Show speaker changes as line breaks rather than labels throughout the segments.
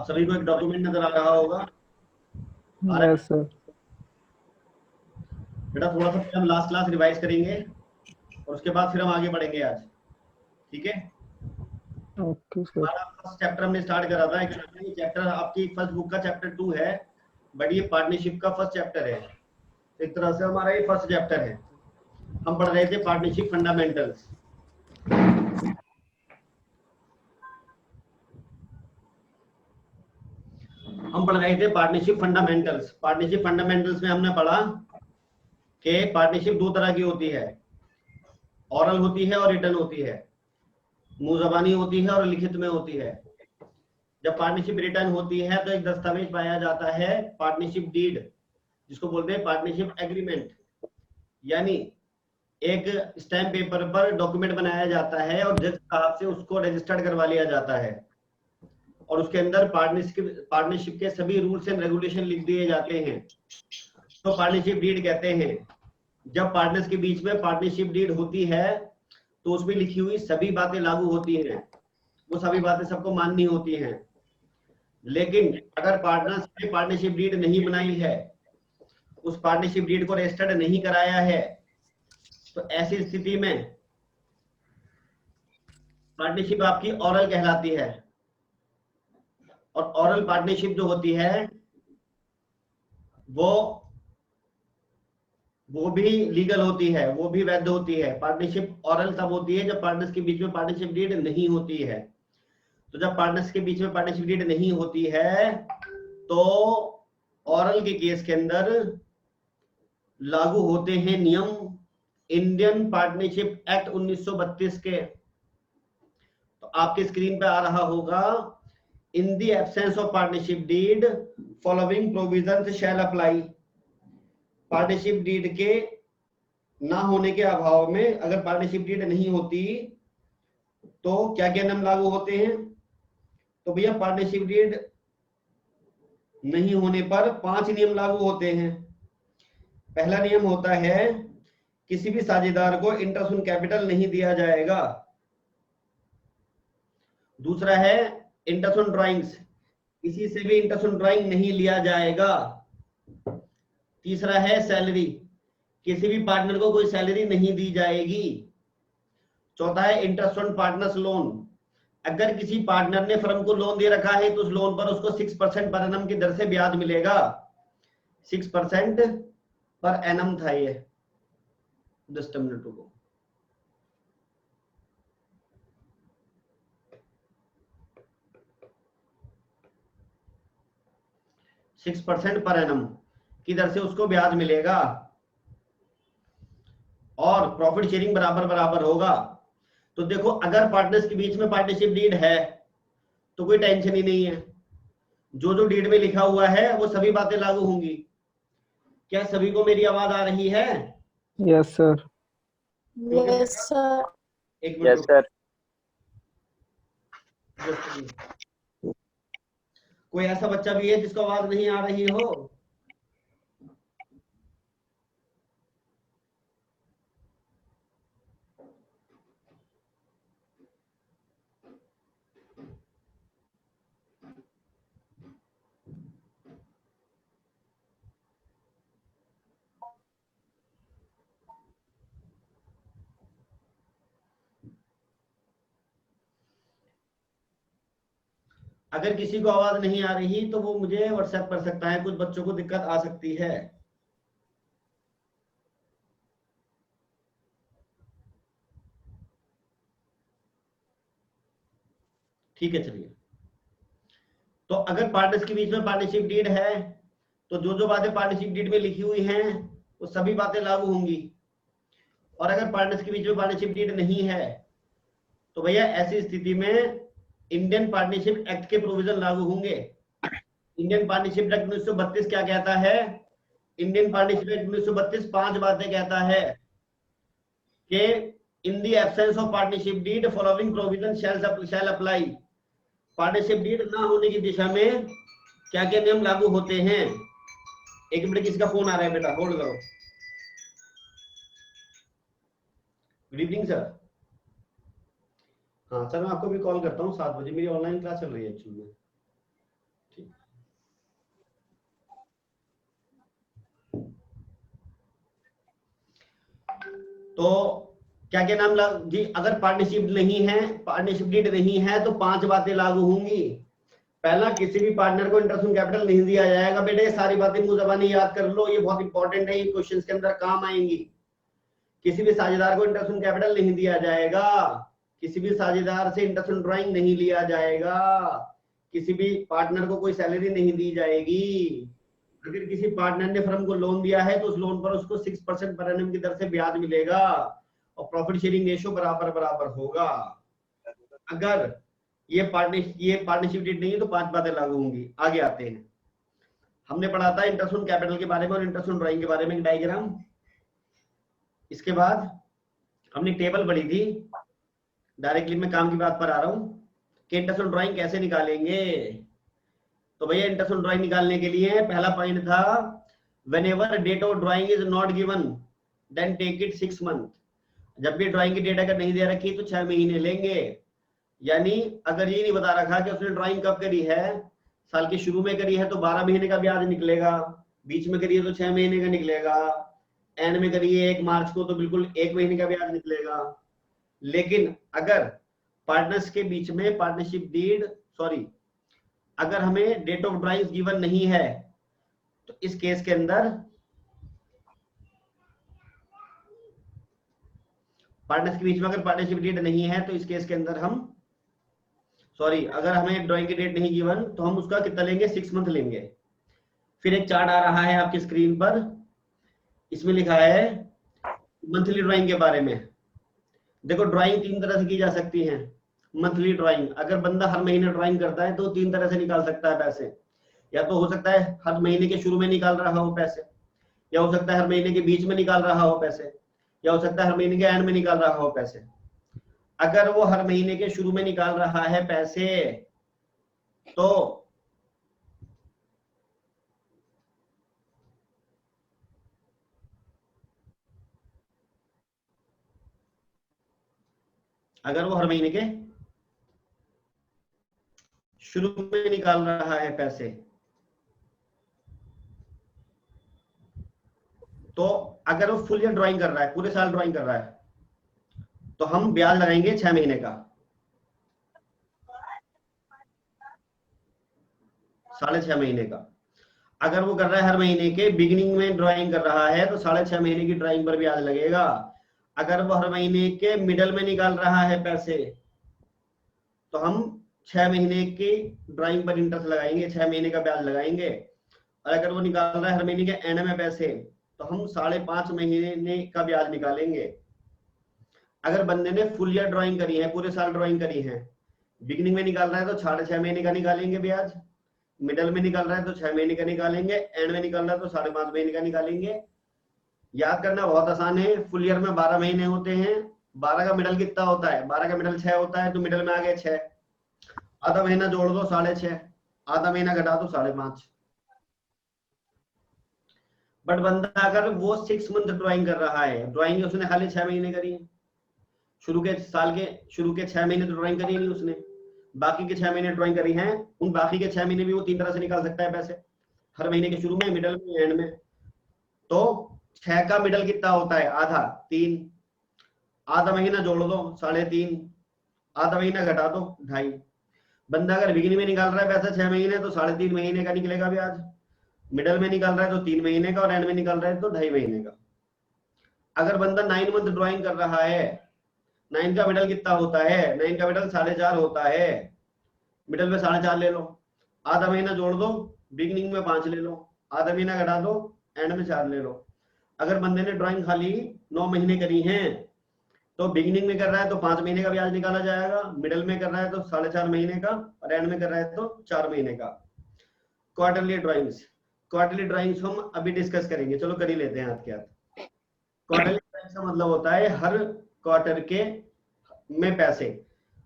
आप सभी को एक डॉक्यूमेंट नजर आ रहा होगा। आ रहा है
यस सर।
बेटा? थोड़ा सा पहले हम लास्ट क्लास रिवाइज करेंगे और उसके बाद फिर हम आगे बढ़ेंगे आज, ठीक है?
Okay sir.
हमारा फर्स्ट चैप्टर हमने स्टार्ट करा था। एक्चुअली ये चैप्टर आपकी फर्स्ट बुक का चैप्टर 2 है, बट ये पार्टनरशिप का फर्स्ट चैप्टर है। एक तरह से हमारा ये फर्स्ट चैप्टर है। हम पढ़ रहे थे पार्टनरशिप फंडामेंटल्स। हम पढ़ रहे थे पार्टनरशिप फंडामेंटल्स। पार्टनरशिप फंडामेंटल्स में हमने पढ़ा कि पार्टनरशिप दो तरह की होती है, ऑरल होती है और रिटन होती है। मुंह जबानी होती है और लिखित में होती है। जब पार्टनरशिप रिटर्न होती है तो एक दस्तावेज पाया जाता है, पार्टनरशिप डीड, जिसको बोलते हैं पार्टनरशिप एग्रीमेंट। यानी एक स्टैम्प पेपर पर डॉक्यूमेंट बनाया जाता है और जज साहब से उसको रजिस्टर्ड करवा लिया जाता है और उसके अंदर पार्टनरशिप के सभी रूल्स एंड रेगुलेशन लिख दिए जाते हैं। तो पार्टनरशिप डीड कहते हैं। जब पार्टनर्स के बीच में पार्टनरशिप डीड होती है तो उसमें लिखी हुई सभी बातें लागू होती हैं, वो सभी बातें सबको माननी होती हैं। लेकिन अगर पार्टनर्स ने पार्टनरशिप डीड नहीं बनाई है, उस पार्टनरशिप डीड को रजिस्टर्ड नहीं कराया है, तो ऐसी स्थिति में पार्टनरशिप आपकी ऑरल कहलाती है। और ऑरल पार्टनरशिप जो होती है वो भी लीगल होती है, वो भी वैध होती है। पार्टनरशिप ऑरल तब होती है जब पार्टनर्स के बीच में पार्टनरशिप डीड नहीं होती है। तो जब पार्टनर्स के बीच में पार्टनरशिप डीड नहीं होती है तो ऑरल के केस के अंदर लागू होते हैं नियम इंडियन पार्टनरशिप एक्ट 1932 के। तो आपके स्क्रीन पे आ रहा होगा, in the absence of partnership deed following provisions shall apply. Partnership deed के ना होने के अभाव में अगर पार्टनरशिप डीड नहीं होती तो क्या क्या नियम लागू होते हैं? तो भैया पार्टनरशिप डीड नहीं होने पर 5 नियम लागू होते हैं। पहला नियम होता है किसी भी साझेदार को इंटरेस्ट ऑन कैपिटल नहीं दिया जाएगा। दूसरा है इंटरेस्ट ऑन ड्राइंग्स, किसी से भी इंटरेस्ट ऑन ड्राइंग नहीं लिया जाएगा। तीसरा है सैलरी, किसी भी पार्टनर को कोई सैलरी नहीं दी जाएगी। चौथा है इंटरेस्ट ऑन पार्टनर्स लोन, अगर किसी पार्टनर ने फर्म को लोन दे रखा है तो उस लोन पर उसको 6% पर एनम की दर से ब्याज मिलेगा। 6% पर एनम था ये। जस्ट अ मिनट रुको। सिक्स परसेंट पर एनम की दर से उसको ब्याज मिलेगा और प्रॉफिट शेयरिंग बराबर बराबर होगा। तो देखो, अगर पार्टनर्स के बीच में पार्टनरशिप डीड है तो कोई टेंशन ही नहीं है। जो जो डीड में लिखा हुआ है वो सभी बातें लागू होंगी। क्या सभी को मेरी आवाज आ रही है?
Yes sir.
Yes sir.
एक मिनट
यस सर।
कोई ऐसा बच्चा भी है जिसको आवाज नहीं आ रही हो? अगर किसी को आवाज नहीं आ रही तो वो मुझे व्हाट्सएप कर सकता है। कुछ बच्चों को दिक्कत आ सकती है। ठीक है, चलिए। तो अगर पार्टनर्स के बीच में पार्टनरशिप डीड है तो जो जो बातें पार्टनरशिप डीड में लिखी हुई हैं वो सभी बातें लागू होंगी। और अगर पार्टनर्स के बीच में पार्टनरशिप डीड नहीं है तो भैया ऐसी स्थिति में इंडियन पार्टनरशिप एक्ट के प्रोविजन लागू होंगे। इंडियन पार्टनरशिप एक्ट 1932 क्या कहता है? इंडियन पार्टनरशिप एक्ट 1932 5 बातें कहता है कि in the absence of partnership deed following provision shall apply. Partnership deed ना होने की दिशा में क्या क्या नियम लागू होते हैं? एक मिनट, किसका फोन आ रहा है बेटा? होल्ड करो। Good evening sir. हाँ सर, मैं आपको भी कॉल करता हूँ 7 बजे। मेरी ऑनलाइन क्लास चल रही है एक्चुअली में। तो क्या क्या नाम जी, अगर पार्टनरशिप नहीं है, पार्टनरशिप डीड नहीं है, तो 5 बातें लागू होंगी। पहला, किसी भी पार्टनर को इंटरेस्ट ऑन कैपिटल नहीं दिया जाएगा। बेटे सारी बातें मुंह ज़बानी याद कर लो, ये बहुत इंपॉर्टेंट है, ये क्वेश्चन के अंदर काम आएंगी। किसी भी साझेदार को इंटरेस्ट ऑन कैपिटल नहीं दिया जाएगा, किसी भी साझेदार से इंटरेस्ट ऑन ड्राइंग नहीं लिया जाएगा, किसी भी पार्टनर को कोई सैलरी नहीं दी जाएगी। अगर किसी पार्टनर ने फर्म को लोन दिया है तो उस लोन पर उसको 6% पर एनम की दर से ब्याज मिलेगा और प्रॉफिट शेयरिंग रेशियो बराबर बराबर होगा। अगर ये पार्टनरशिप डीड नहीं है तो 5 बातें लागू होंगी। आगे आते हैं, हमने पढ़ा था इंटरेस्ट ऑन कैपिटल के बारे में और इंटरेस्ट ऑन ड्राइंग के बारे में एक डायग्राम। इसके बाद हमने टेबल पढ़ी थी, डायरेक्टली मैं काम की बात पर आ रहा हूं कि इंटरेस्ट ऑन ड्राइंग कैसे निकालेंगे। तो भैया इंटरेस्ट ऑन ड्राइंग निकालने के लिए पहला पॉइंट था, whenever date of drawing is not given then take it 6 month. जब भी ड्राइंग की डेट अगर नहीं दे रखी तो 6 महीने लेंगे। यानी अगर ये नहीं बता रखा कि उसने ड्राइंग कब करी है, साल के शुरू में करी है तो 12 महीने का ब्याज निकलेगा, बीच में करी है तो 6 महीने का निकलेगा, एंड में करी है 1 मार्च को तो बिल्कुल 1 महीने का ब्याज निकलेगा। लेकिन अगर पार्टनर्स के बीच में पार्टनरशिप डीड अगर हमें डेट ऑफ ड्राइंग गिवन नहीं है तो इस केस के अंदर पार्टनर्स के बीच में अगर पार्टनरशिप डीड नहीं है तो इस केस के अंदर हम अगर हमें ड्राइंग की डेट नहीं गिवन तो हम उसका कितना लेंगे, 6 मंथ लेंगे। फिर एक चार्ट आ रहा है आपकी स्क्रीन पर, इसमें लिखा है मंथली ड्राइंग के बारे में। देखो ड्राइंग 3 तरह से की जा सकती है। मंथली ड्राइंग, अगर बंदा हर महीने ड्राइंग करता है तो 3 तरह से निकाल सकता है पैसे। या तो हो सकता है हर महीने के शुरू में निकाल रहा हो पैसे, या हो सकता है हर महीने के बीच में निकाल रहा हो पैसे, या हो सकता है हर महीने के एंड में निकाल रहा हो पैसे। अगर वो हर महीने के शुरू में निकाल रहा है पैसे तो अगर वो हर महीने के शुरू में निकाल रहा है पैसे तो अगर वो फुल ईयर ड्राइंग कर रहा है, पूरे साल ड्राइंग कर रहा है, तो हम ब्याज लगाएंगे 6 महीने का, 6.5 महीने का। अगर वो कर रहा है हर महीने के बिगिनिंग में ड्राइंग कर रहा है तो 6.5 महीने की ड्राइंग पर ब्याज लगेगा। अगर वो हर महीने के मिडल में निकाल रहा है पैसे तो हम 6 महीने की ड्राइंग पर इंटरेस्ट लगाएंगे, 6 महीने का ब्याज लगाएंगे। और अगर वो निकाल रहा है हर महीने के एंड में पैसे तो हम 5.5 महीने का ब्याज निकालेंगे। अगर बंदे ने फुल ईयर ड्राइंग करी है, पूरे साल ड्राइंग करी है, बिगिनिंग में निकाल रहा है तो 6.5 महीने का निकालेंगे ब्याज, मिडल में निकाल रहा है तो 6 महीने का निकालेंगे, एंड में निकाल रहा है तो 5.5 महीने का निकालेंगे। याद करना बहुत आसान है, फुल ईयर में 12 महीने होते हैं, 12 का मिडल कितना होता है, 12 का मिडल 6 होता है, तो मिडल में आ गए 6, आधा महीना जोड़ दो 6.5, आधा महीना घटा दो 5.5। बट बंदा अगर वो 6 मंथ ड्राइंग कर रहा है, ड्राइंग उसने खाली 6 महीने करी है, शुरू के 6 महीने तो ड्राइंग करी नहीं उसने, बाकी के 6 महीने ड्राइंग करी हैं, उन बाकी के 6 महीने भी वो 3 तरह से निकाल सकता है पैसे, हर महीने के शुरू में, मिडल में, एंड में। तो 6 का मिडल कितना होता है, आधा, 3, आधा महीना जोड़ दो 3.5, आधा महीना घटा दो 2.5। बंदा अगर बिगिनिंग में निकाल रहा है पैसा 6 महीने तो 3.5 महीने का निकलेगा ब्याज, मिडल में निकाल रहा है तो 3 महीने का, और एंड में निकाल रहा है तो 2.5 महीने का। अगर बंदा 9 मंथ ड्राइंग कर रहा है, 9 का मिडल कितना होता है, 9 का मिडल 4.5 होता है, मिडल में 4.5 ले लो, आधा महीना जोड़ दो, बिगिनिंग में 5 ले लो, आधा महीना घटा दो, एंड में 4 ले लो। अगर बंदे ने ड्राइंग खाली 9 महीने करी है तो बिगिनिंग में कर रहा है तो 5 महीने का ब्याज निकाला जाएगा, मिडल में कर रहा है तो 4.5 महीने का, और एंड में कर रहा है तो 4 महीने का। क्वार्टरली ड्राइंग्स हम अभी डिस्कस करेंगे, चलो कर ही लेते हैं हाथ के हाथ। क्वार्टरली ड्राइंग्स का मतलब होता है हर क्वार्टर के में पैसे,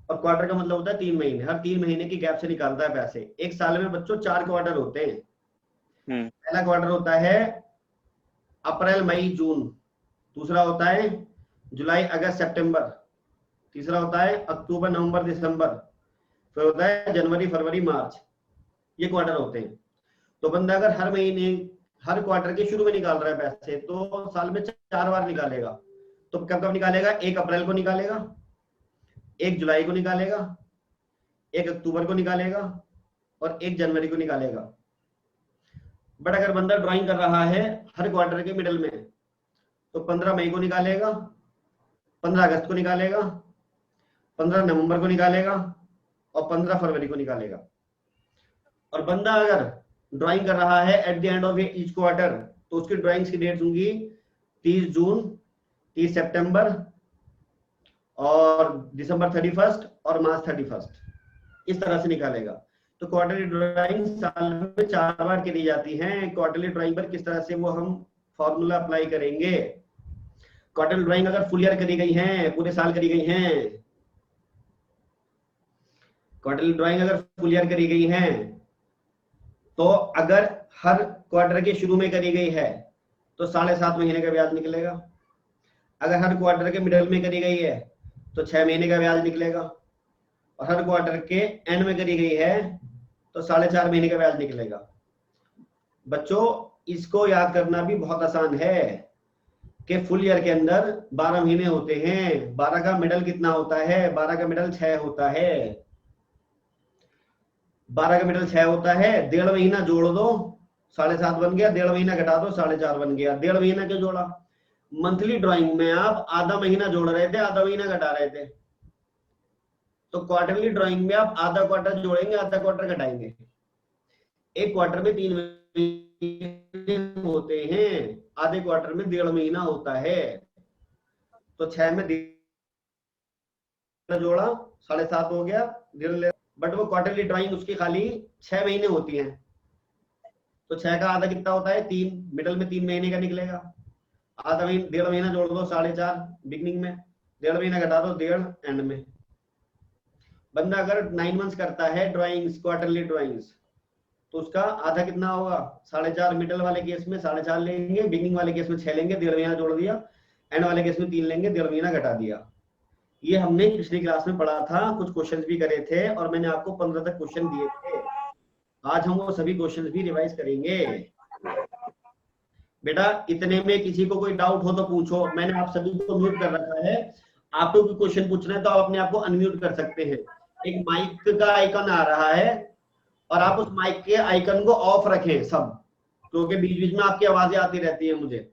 और क्वार्टर का मतलब होता है 3 महीने, हर 3 महीने की गैप से निकालता है पैसे। एक साल में बच्चों 4 क्वार्टर होते हैं। पहला क्वार्टर होता है अप्रैल मई जून, दूसरा होता है जुलाई अगस्त सितंबर, तीसरा होता है अक्टूबर नवंबर दिसंबर, फिर होता है जनवरी फरवरी मार्च। ये क्वार्टर होते हैं। तो बंदा अगर हर क्वार्टर के शुरू में निकाल रहा है पैसे तो साल में 4 बार निकालेगा, तो कब कब निकालेगा? 1 अप्रैल को निकालेगा, 1 जुलाई को निकालेगा, 1 अक्टूबर को निकालेगा और 1 जनवरी को निकालेगा। बट अगर बंदा ड्राइंग कर रहा है हर क्वार्टर के मिडल में, तो 15 मई को निकालेगा, 15 अगस्त को निकालेगा, 15 नवंबर को निकालेगा और 15 फरवरी को निकालेगा। और बंदा अगर ड्राइंग कर रहा है eight the end of each quarter, तो उसकी ड्राइंग्स की डेट्स होंगी 30 जून, 30 सितंबर और दिसंबर 31 और मार्च 31। इस तरह से निकालेगा। तो क्वार्टरली ड्राइंग साल में 4 बार करी जाती हैं। क्वार्टरली ड्राइंग पर किस तरह से वो हम फॉर्मूला अप्लाई करेंगे? क्वार्टरली ड्राइंग अगर फुल ईयर करी गई है, पूरे साल करी गई है, क्वार्टरली ड्राइंग अगर फुल ईयर करी गई है, तो अगर हर क्वार्टर के शुरू में करी गई है तो 7.5 महीने का ब्याज निकलेगा। अगर हर क्वार्टर के मिडल में करी गई है तो 6 महीने का ब्याज निकलेगा। और हर क्वार्टर के एंड में करी गई है तो 4.5 महीने का ब्याज निकलेगा। बच्चों, इसको याद करना भी बहुत आसान है कि फुल ईयर के अंदर 12 महीने होते हैं। 12 का मिडल कितना होता है? 12 का मिडल 6 होता है। 12 का मिडल 6 होता है। 1.5 महीना जोड़ दो, 7.5 बन गया। 1.5 महीना घटा दो, 4.5 बन गया। 1.5 महीना क्यों जोड़ा? मंथली ड्राइंग में आप आधा महीना जोड़ रहे थे, आधा महीना घटा रहे थे। तो क्वार्टरली ड्राइंग में आप आधा क्वार्टर जोड़ेंगे, आधा क्वार्टर घटाएंगे। एक क्वार्टर में 3 महीने होते हैं, आधे क्वार्टर में 1.5 महीना होता है। तो 6 में 1.5 जोड़ा, 7.5 हो गया, 1.5। बट वो क्वार्टरली ड्राइंग उसकी खाली 6 महीने होती है। तो 6 का आधा कितना होता है? 3। मिडल में 3 महीने का निकलेगा। आधा महीना, 1.5 महीना जोड़ दो, 4.5 बिगनिंग में, 1.5 महीना घटा दो, 1.5 एंड में। बंदा अगर 9 मंथ्स करता है ड्राइंग्स, क्वार्टरली ड्राइंग्स, तो उसका आधा कितना होगा? 4.5। मिडल वाले केस में 4.5 लेंगे, बिगनिंग वाले केस में 6 लेंगे, 1.5 महीना जोड़ दिया। एंड वाले केस में 3 लेंगे, 1.5 महीना घटा दिया। ये हमने पिछली क्लास में पढ़ा था, कुछ क्वेश्चंस भी करे थे और मैंने आपको 15 तक क्वेश्चन दिए थे। आज हम वो सभी क्वेश्चंस भी रिवाइज करेंगे। बेटा, इतने में किसी को कोई डाउट हो तो पूछो। मैंने आप सभी को म्यूट कर रखा है। आपको कोई क्वेश्चन पूछना है तो आप अपने आप को अनम्यूट कर सकते हैं। एक माइक का आइकन आ रहा है और आप उस माइक के आइकन को ऑफ रखें सब, क्योंकि बीच बीच में आपकी आवाजें आती रहती है मुझे।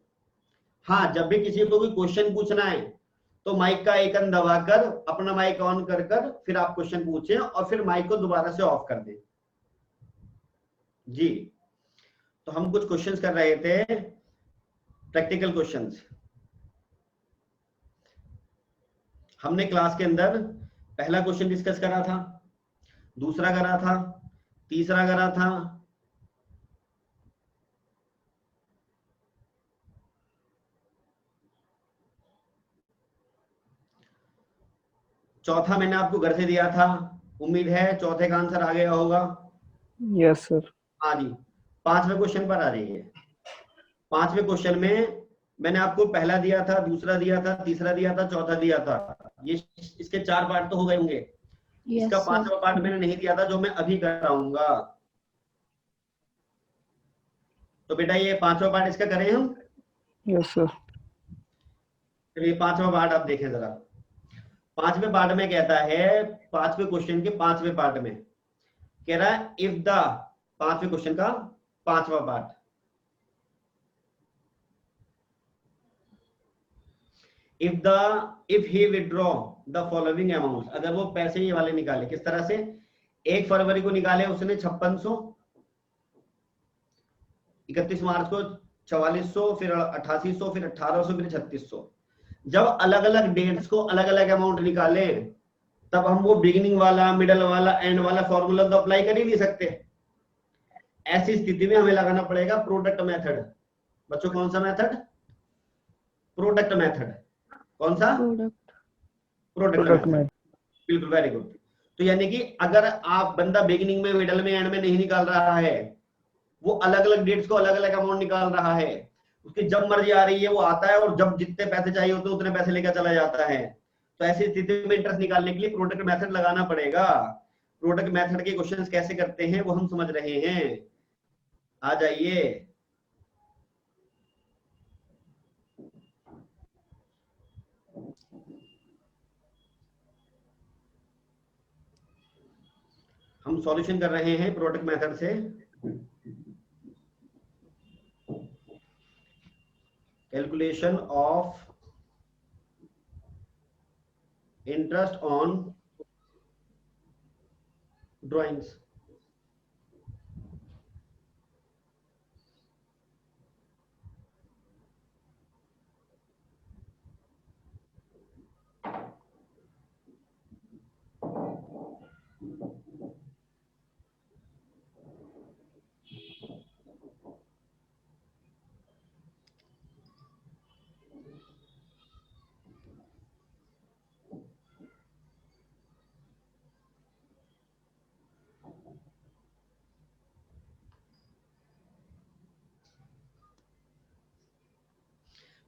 हाँ, जब भी किसी को कोई क्वेश्चन पूछना है तो माइक का आइकन दबाकर अपना माइक ऑन कर फिर आप क्वेश्चन पूछें और फिर माइक को दोबारा से ऑफ कर दें। जी, तो हम कुछ क्वेश्चंस कर रहे थे, प्रैक्टिकल क्वेश्चंस। हमने क्लास के अंदर पहला क्वेश्चन डिस्कस करा था, दूसरा करा था, तीसरा करा था, चौथा मैंने आपको घर से दिया था। उम्मीद है चौथे का आंसर आ गया होगा।
Yes sir.
हाँ जी, 5वें क्वेश्चन पर आ जाइए। 5वें क्वेश्चन में मैंने आपको पहला दिया था, दूसरा दिया था, तीसरा दिया था, चौथा दिया था। ये इसके 4 पार्ट तो हो गए होंगे। इसका 5वां पार्ट मैंने नहीं दिया था, जो मैं अभी कराऊंगा। तो बेटा ये 5वां पार्ट इसका करें हम।
Yes sir.
चलिए 5वां पार्ट आप देखें जरा। 5वें पार्ट में कहता है, 5वें क्वेश्चन के 5वें पार्ट में कह रहा है इफ द, 5वें क्वेश्चन का 5वां part, if he withdraw the following amount, अगर वो पैसे ये वाले निकाले, किस तरह से? 1 फरवरी को निकाले उसने 5600, 31 मार्च को 4400, फिर 8800, फिर 1800, फिर 3600। जब अलग अलग डेट्स को अलग अलग अमाउंट निकाले, तब हम वो बिगिनिंग वाला, मिडल वाला, एंड वाला फॉर्मूला तो अप्लाई कर ही नहीं सकते। ऐसी स्थिति में हमें लगाना पड़ेगा प्रोडक्ट मेथड। बच्चों कौन सा मेथड? Product method. कौन सा? Product method. बिल्कुल, वेरी गुड। तो यानी कि अगर आप बंदा बिगिनिंग में, मिडल में, एंड में नहीं निकाल रहा है, वो अलग अलग डेट्स को अलग अलग अमाउंट निकाल रहा है, उसकी जब मर्जी आ रही है वो आता है और जब जितने पैसे चाहिए होते हैं उतने पैसे लेकर चला जाता है। तो ऐसी स्थिति में इंटरेस्ट निकालने के लिए प्रोडक्ट मेथड लगाना पड़ेगा। प्रोडक्ट मेथड के क्वेश्चंस कैसे करते हैं वो हम समझ रहे हैं। आ जाइए। हम सॉल्यूशन कर रहे हैं प्रोडक्ट मेथड से। Calculation of interest on drawings.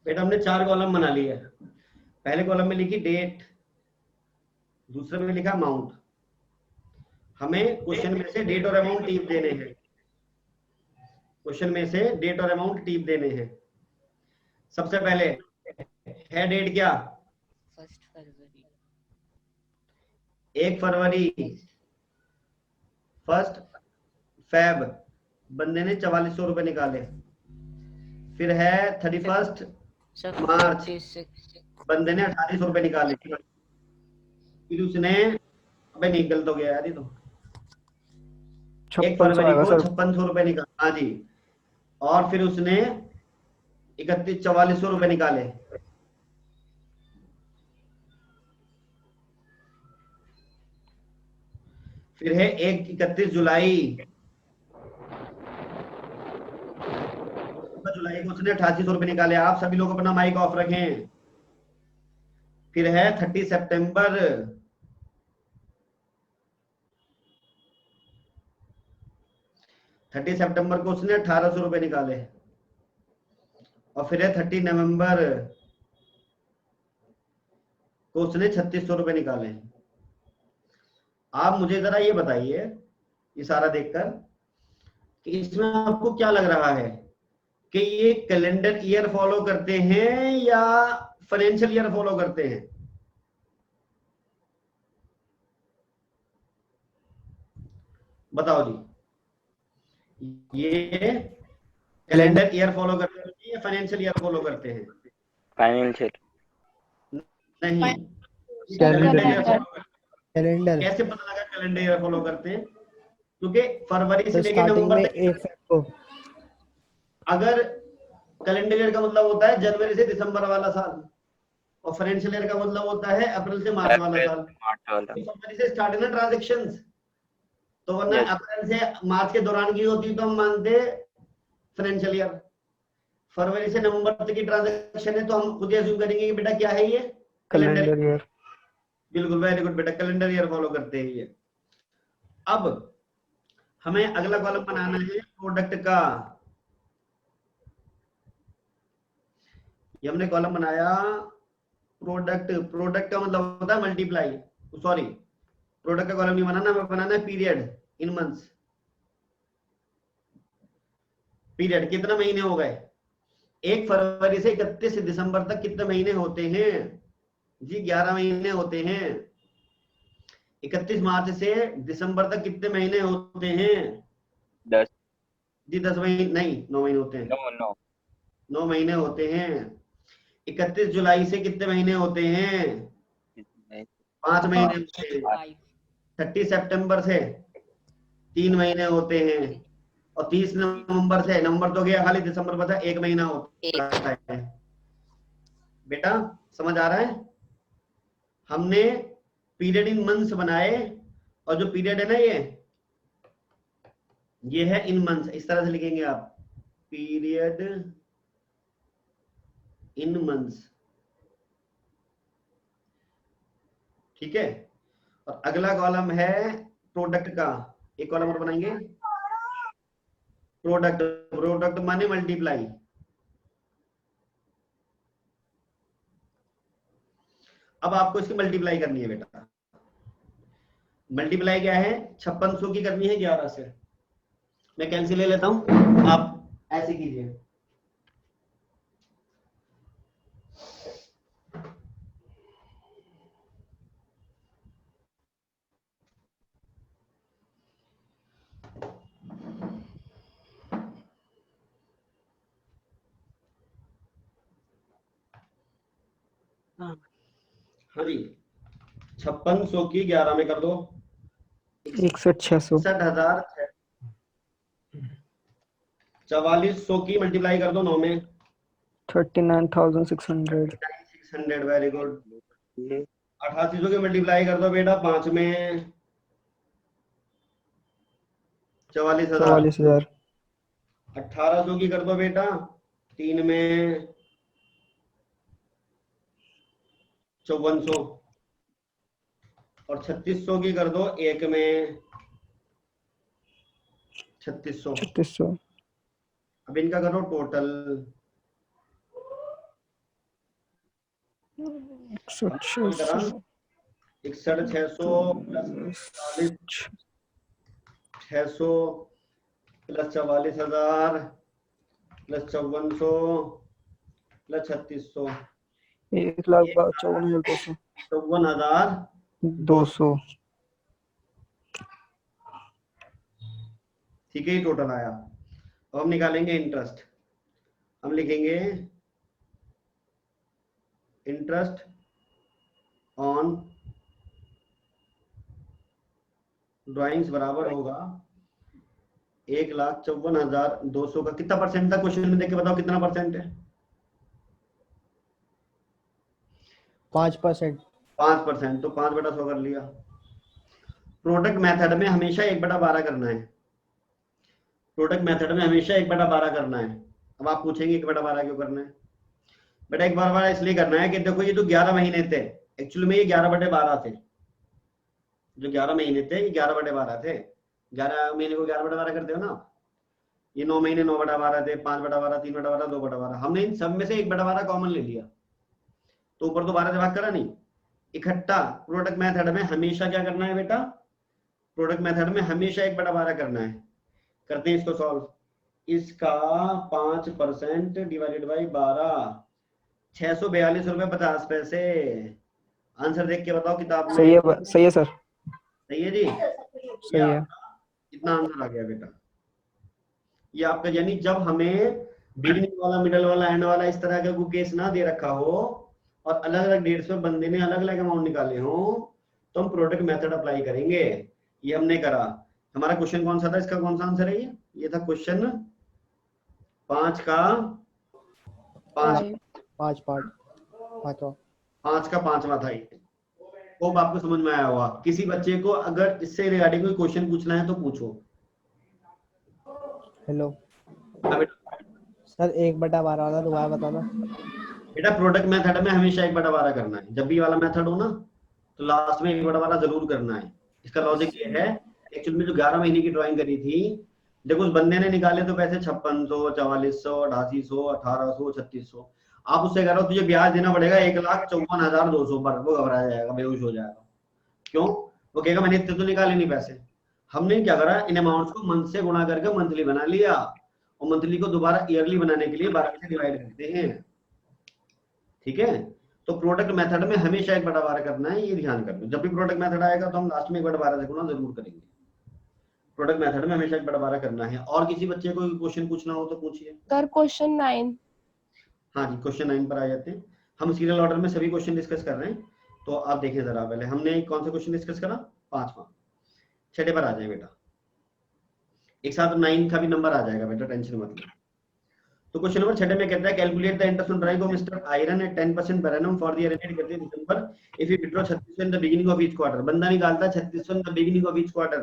बेटा हमने 4 कॉलम बना लिए। पहले कॉलम में लिखी डेट, दूसरे में लिखा अमाउंट। हमें क्वेश्चन में से डेट और अमाउंट टीप देने हैं। क्वेश्चन में से डेट और अमाउंट टीप देने हैं। सबसे पहले है डेट क्या? 1 फरवरी। 1 फेब, बंदे ने 4400 रुपए निकाले। फिर है 31 मार्च, बंदे ने 2800 रुपए निकाले। फिर उसने, अबे नहीं, गलत हो गया यार ये तो। 1 फरवरी को 5600 रुपए निकाले। हाँ जी। और फिर उसने 4400 रुपए निकाले। फिर है 31 जुलाई। जुलाई को उसने 8800 रुपए निकाले। आप सभी लोग अपना माइक ऑफ रखें। फिर है 30 सितंबर। 30 सितंबर को उसने 1800 रुपए निकाले। और फिर है 30 नवंबर को उसने 3600 रुपए निकाले। आप मुझे जरा ये बताइए, ये सारा देखकर, कि इसमें आपको क्या लग रहा है कि ये कैलेंडर ईयर फॉलो करते हैं या फाइनेंशियल ईयर फॉलो करते हैं? बताओ जी। ये कैलेंडर ईयर फॉलो करते हैं या फाइनेंशियल ईयर फॉलो करते हैं?
फाइनेंशियल।
नहीं,
कैलेंडर
ईयर फॉलो करते हैं।
कैलेंडर।
कैसे पता लगा कैलेंडर ईयर फॉलो करते हैं? क्योंकि फरवरी से
तो
लेकर
स्टार्टिंग में
नवंबर तक,
1 फेब को,
अगर कैलेंडर ईयर का मतलब होता है जनवरी से दिसंबर वाला साल, और फाइनेंशियल ईयर का मतलब होता है अप्रैल से मार्च वाला साल। फरवरी से स्टार्ट है ना ट्रांजेक्शंस, तो वरना अप्रैल से मार्च के दौरान की होती तो हम मानते फाइनेंशियल ईयर। फरवरी से नवंबर तक की ट्रांजैक्शन है तो हम खुद ही अज्यूम करेंगे कि बेटा क्या है ये,
कैलेंडर ईयर।
बिल्कुल, वेरी गुड बेटा, कैलेंडर ईयर फॉलो करते हैं ये। अब हमें अगला कॉलम बनाना है प्रोडक्ट का। ये हमने कॉलम बनाया प्रोडक्ट। प्रोडक्ट का मतलब होता है मल्टीप्लाई, सॉरी, प्रोडक्ट का कॉलम नहीं बनाना, हमें बनाना है पीरियड इन मंथ्स। पीरियड कितने महीने हो गए? 1 फरवरी से 31 दिसंबर तक कितने महीने होते हैं जी? 11 महीने होते हैं। 31 मार्च से दिसंबर तक कितने महीने होते हैं
10
जी? 10 महीने नहीं, 9 महीने होते हैं। 9 महीने होते हैं। 31 जुलाई से कितने महीने होते हैं? 5 महीने होते हैं। 30 सितंबर से 3 महीने होते हैं। और 30 नवंबर से, नवंबर तो गया खाली, दिसंबर बचा 1 महीना होता है। बेटा समझ आ रहा है? हमने पीरियड इन मंथ्स बनाए, और जो पीरियड है ना ये है इन मंथ्स। इस तरह से लिखेंगे आप, पीरियड इन मंथ्स। ठीक है। और अगला कॉलम है प्रोडक्ट का। एक कॉलम और बनाएंगे, प्रोडक्ट। प्रोडक्ट माने मल्टीप्लाई। अब आपको इसकी मल्टीप्लाई करनी है बेटा। मल्टीप्लाई क्या है? 5600 की करनी है 11 से। मैं कैंसिल ले लेता हूं, आप ऐसे कीजिए। हाँ जी, 5600 की 11 में कर दो,
61,600
61,000। 4400 की मल्टीप्लाई कर दो 9 में,
39,600
600। Very good. 8800 की मल्टीप्लाई कर दो बेटा 5 में, 44,000।
44,000
1800 की कर दो बेटा 3 में, 5400। और 3600 की कर दो 1 में, 3600।
3600
अब इनका करो total,
61,600
61,600 plus 44,600 plus 44,000 plus 5400 plus 3600,
1,52,200
54,200। ठीक है, ये टोटल आया। अब हम निकालेंगे इंटरेस्ट। हम लिखेंगे इंटरेस्ट ऑन ड्राइंग्स बराबर होगा 1,54,200 का कितना परसेंट था क्वेश्चन में, देख के बताओ कितना परसेंट है।
5%।
5%, तो 5/100 कर लिया। प्रोडक्ट मेथड में हमेशा 1/12 करना है। प्रोडक्ट मेथड में हमेशा 1/12 करना है। अब आप पूछेंगे 1/12 क्यों करना है बेटा? 1/12 इसलिए करना है कि देखो ये जो 11 महीने थे, एक्चुअली में ये 11/12 थे। जो 11 महीने थे ये 11/12 थे। 11 महीने को 11/12 करते हो ना। ये 9 महीने 9/12 थे, 5/12, 3/12, 2/12। हमने इन सब में से 1/12 कॉमन ले लिया, तो ऊपर तो 12 से भाग करा नहीं। इकट्ठा प्रोडक्ट मेथड में हमेशा क्या करना है बेटा? प्रोडक्ट मेथड में हमेशा 1/12 करना है। करते हैं इसको सॉल्व। इसका 5% डिवाइडेड बाई 12, 642 रुपए 50 पैसे। आंसर देख के बताओ किताब में।
सही है, सही है सर,
सही है जी,
सही
ये
है।
आपका इतना आंसर आ गया बेटा। ये आपका, यानी जब हमें बिगिनिंग वाला, मिडल वाला, एंड वाला इस तरह का कोई केस ना दे रखा हो और अलग अलग डेट्स में बंदे ने अलग अलग अमाउंट निकाले हो, तो हम प्रोडक्ट मेथड अप्लाई करेंगे। ये हमने करा। हमारा क्वेश्चन कौन सा था, इसका कौन सा आंसर है? ये था क्वेश्चन 5 का 5, 5 का 5वां था ये। होप आपको समझ में आया होगा। किसी बच्चे को अगर इससे रिगार्डिंग कोई क्वेश्चन पूछना है तो पूछो।
हेलो
हाँ बेटा।
सर, 1/12 वाला दोबारा बताना।
बेटा प्रोडक्ट मेथड में हमेशा 1/12 करना है। जब भी वाला मेथड हो ना, तो लास्ट में 1/12 जरूर करना है। इसका लॉजिक ये है, एक्चुअली में जो 11 महीने की ड्राइंग करी थी, देखो उस बंदे ने निकाले तो पैसे 5600, 4400, 8800, 1800, 3600। आप उससे कह रहे हो तुझे ब्याज देना पड़ेगा 1,54,200 पर, वो घबरा जाएगा, बेहोश हो जाएगा। क्यों? वो कहेगा मैंने इतने तो निकाले नहीं पैसे। हमने क्या करा, इन अमाउंट्स को मंथ से गुणा करके मंथली बना लिया, और मंथली को दोबारा ईयरली बनाने के लिए 12 से डिवाइड करते हैं। ठीक है, तो प्रोडक्ट मेथड में हमेशा 1/12 करना है, ये ध्यान कर लो। जब भी प्रोडक्ट मेथड आएगा तो हम लास्ट में 1/12 से गुणा जरूर करेंगे। प्रोडक्ट मेथड में हमेशा 1/12 करना है। और किसी बच्चे को क्वेश्चन पूछना हो तो पूछिए।
Sir question 9।
हाँ जी, क्वेश्चन 9 पर आ जाते हैं। हम सीरियल ऑर्डर में सभी क्वेश्चन डिस्कस कर रहे हैं, तो आप देखें जरा। पहले हमने कौन सा क्वेश्चन डिस्कस करा? 5वां। 6 पर आ जाए बेटा, एक साथ 9 का भी नंबर आ जाएगा बेटा, टेंशन मत लो। तो क्वेश्चन नंबर 6 में कहता है calculate the interest on drawing of mister Iron at 10% per annum for the year ended 30 December if he withdraw 3600 in the beginning of each quarter. बंदा निकालता है 3600 in the beginning of each quarter.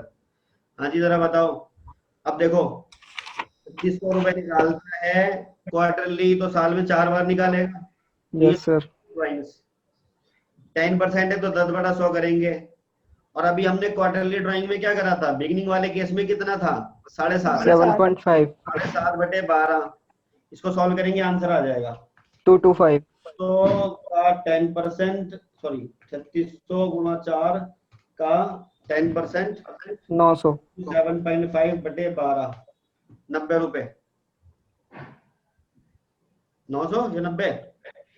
हाँ जी, जरा बताओ। अब देखो 2500 रुपए निकालता है क्वार्टरली, तो साल में 4 बार निकालेगा।
Yes sir.
10% है तो 10/100 करेंगे। और अभी हमने क्वार्टरली ड्राइंग में क्या करा था? बिगिनिंग वाले केस में कितना था? 7.5।
7.5
7/12। इसको सॉल्व करेंगे, आंसर आ जाएगा
225
तो का 10%, सॉरी 3600 गुणा 4 का 10%,
900
7.5/12, 90 रुपए। 900 या 90?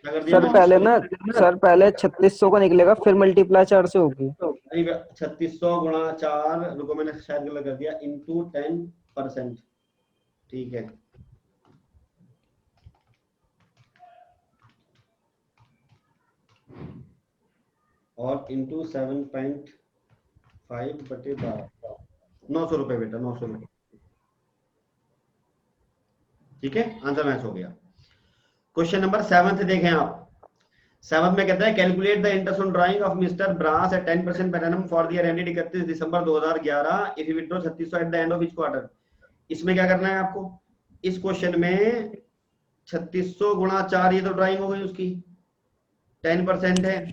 अगर दिया
सर पहले ना, सर पहले 3600 का निकलेगा, फिर मल्टीप्लाई 4 से होगी।
3600 गुणा 4, रुको मैंने शायद गलत कर दिया, इंटू 10%। ठीक है, और इंटू 7.5 बटे 12, 900 रुपए बेटा, 900 रुपए। ठीक है, आंसर मैच हो गया। क्वेश्चन नंबर 7 देखें आप। 7 में कहता है calculate the interest on drawing of mister Brass at 10% per annum for the year ended 31 December 2011 if you withdraw 3600 at the end of each quarter. इसमें क्या करना है आपको, इस क्वेश्चन में 3600 गुणा 4, ये तो ड्राइंग हो गई उसकी, 10% है,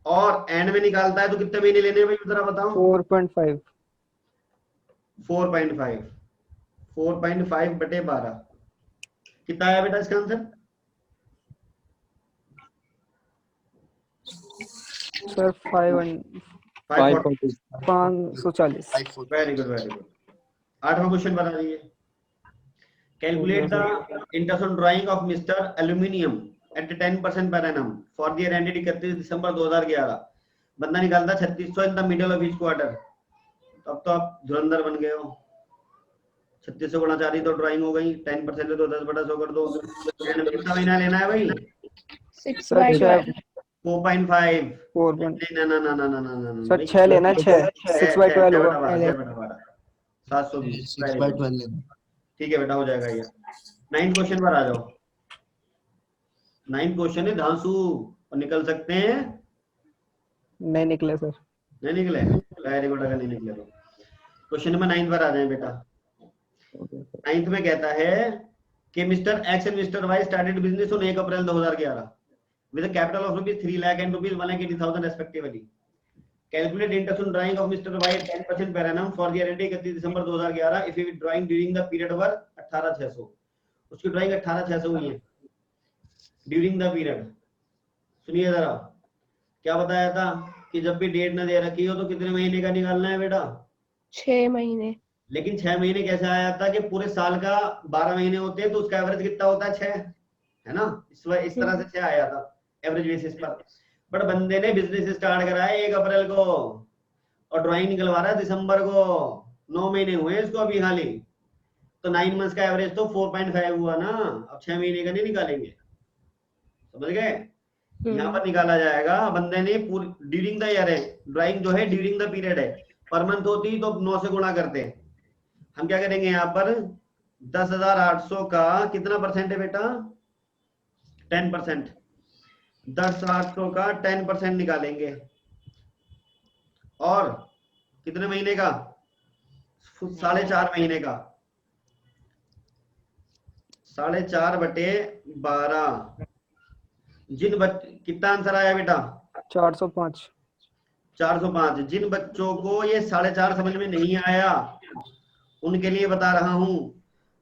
और एंड में निकालता है तो कितने महीने लेने हैं भाई जरा बताओ।
4.5
4.5 बटे 12 कितना आया बेटा इसका answer?
Sir 540
very good very good. 8वां क्वेश्चन बता दीजिए। Calculate the interest on drawing of mister aluminium at 10% per annum for the year ended 31 December 2011। बंदा निकालता 3600 in the middle of each quarter. अब तो आप धुरंधर बन गए हो। 3600 गुणा 4 ही तो ड्राइंग हो गई, 10% है तो 10/100 कर दो। कितना महीना लेना है भाई?
6/12
4.5।
4.
ना ना ना ना ना ना ना
सर 6 लेना है, 6/12 होगा।
720।
6/12 लेना।
ठीक है बेटा, हो जाएगा ये। 9 क्वेश्चन पर आ जाओ। 9 क्वेश्चन है धांसू, और निकल सकते हैं?
नहीं निकले सर।
नहीं निकले, वेरी गुड। अगर नहीं निकले तो क्वेश्चन नंबर 9 पर आ जाए बेटा। 9th में कहता है कि mister X and mister Y started business on 1 April 2011 with a capital of rupees 3 lakh and rupees 1,80,000 respectively. Calculate interest on drawing of Mr. Y at 10% per annum for the year ending 31 December 2011 if he was drawing during the period over 18,600। उसकी drawing 18,600 हुई है during the period. सुनिए जरा, क्या बताया था कि जब भी डेट न दे रखी हो तो कितने महीने का निकालना है बेटा?
6 महीने।
लेकिन 6 महीने कैसे आया था कि पूरे साल का 12 महीने होते हैं तो उसका एवरेज कितना होता है? 6, है ना? इस तरह से 6 आया था एवरेज बेसिस पर। बट बंदे ने बिजनेस स्टार्ट करा है 1 अप्रैल को और ड्राइंग निकलवा रहा है दिसंबर को। 9 महीने हुए इसको अभी खाली, तो 9 मंथ्स का एवरेज तो 4.5 हुआ ना। अब 6 महीने का नहीं निकालेंगे, समझ गए? यहाँ पर निकाला जाएगा। बंदे ने पूरी ड्यूरिंग द ईयर है, ड्राइंग जो है ड्यूरिंग द पीरियड है। पर मंथ होती तो 9 से गुणा करते। हम क्या करेंगे यहाँ पर, 10,800 का कितना परसेंट है बेटा? 10%। 10,800 का 10% निकालेंगे, और कितने महीने का? 4.5 महीने का। 4.5 बटे 12। कितना आंसर आया बेटा?
405।
405। जिन बच्चों को ये 4.5 समझ में नहीं आया उनके लिए बता रहा हूं।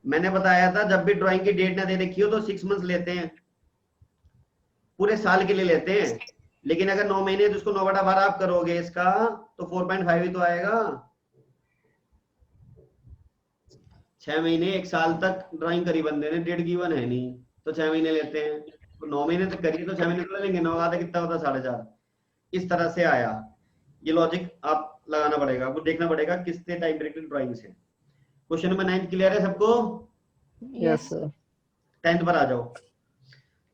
मैंने बताया था जब भी ड्राइंग की डेट ना दे रखी हो तो 6 मंथ्स लेते हैं, पूरे साल के लिए लेते हैं। लेकिन अगर 9 महीने तो उसको 9/12 आप करोगे इसका तो 4.5 ही तो आएगा। 6 महीने 1 साल तक ड्राइंग करी बंदे ने, डेट गिवन है नहीं तो 6 महीने लेते हैं। तो 9 महीने तक करी तो 6 महीने तो लेंगे। 9 आधा कितना होता? 4.5। इस तरह से आया। ये लॉजिक आप लगाना पड़ेगा, आपको देखना पड़ेगा किससे टाइम पीरियड ड्राइंग से। क्वेश्चन नंबर 9 क्लियर है सबको?
Yes sir.
10th पर आ जाओ।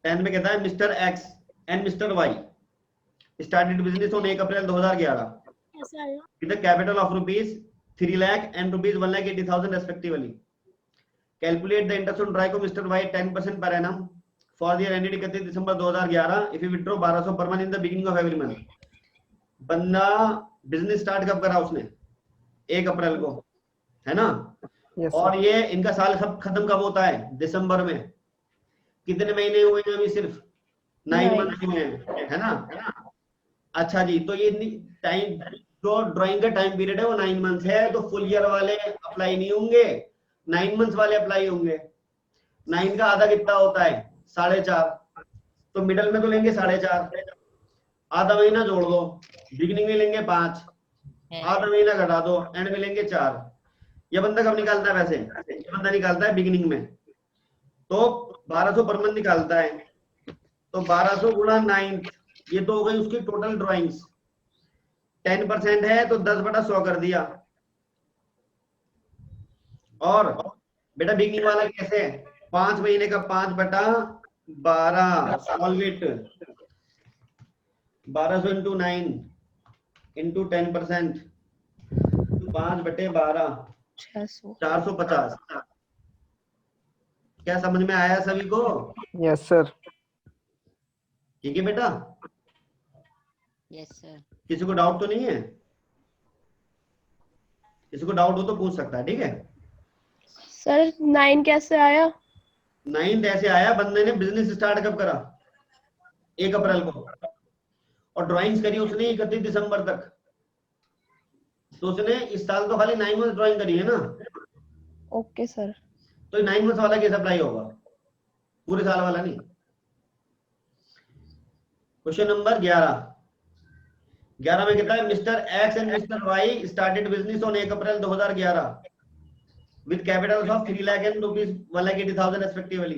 10th में कहता है mister X and mister Y started business on 1 April 2011 with a capital of rupees 3 lakh and rupees 1,80,000 respectively. Calculate the interest on drawing of Mr. Y 10% per annum for the year ended 31 December 2011 if you withdraw 1200 per month in the beginning of every month. बंदा business start कब करा उसने? 1 अप्रैल को, है ना?
Yes
और ये इनका साल सब खत्म कब होता है? दिसंबर में। कितने महीने हुए हैं अभी? सिर्फ 9 मंथ हुए हैं, है ना? अच्छा जी, तो ये टाइम जो ड्राइंग का टाइम पीरियड है वो 9 मंथ्स है, तो फुल ईयर वाले अप्लाई नहीं होंगे, 9 मंथ्स वाले अप्लाई होंगे। 9 का आधा कितना होता है? 4.5। तो मिडल में तो लेंगे 4.5, आधा महीना जोड़ दो, बिगिनिंग में लेंगे 5, आधा महीना घटा दो, एंड में लेंगे 4। ये बंदा कब निकालता है? वैसे ये बंदा निकालता है बिगिनिंग में, तो 1200 पर मंथ निकालता है। तो 1200 गुणा 9, ये तो हो गई उसकी टोटल ड्राइंग्स। 10% है तो 10/100 कर दिया। और बेटा बिगिनिंग वाला कैसे? 5 महीने का 5/12 सॉल्व इट। 1200 into 9 into 10% 5/12
600।
450। क्या समझ में आया सभी को?
Yes sir.
ठीक है बेटा,
यस सर।
किसी को डाउट तो नहीं है? किसी को डाउट हो तो पूछ सकता है, ठीक है।
सर 9 कैसे आया?
9 ऐसे आया, बंदे ने बिजनेस स्टार्ट कब करा? 1 अप्रैल को, और ड्राइंग्स करी उसने 31 दिसंबर तक। तो उसने इस साल तो खाली 9 मंथ ड्राइंग करी है ना,
ओके सर।
तो 9 मंथ वाला केस अप्लाई होगा, पूरे साल वाला नहीं। क्वेश्चन नंबर 11 में कहता है mister X and mister Y started business on 1 April 2011 with capitals of 3 lakh and rupees 1,80,000 respectively.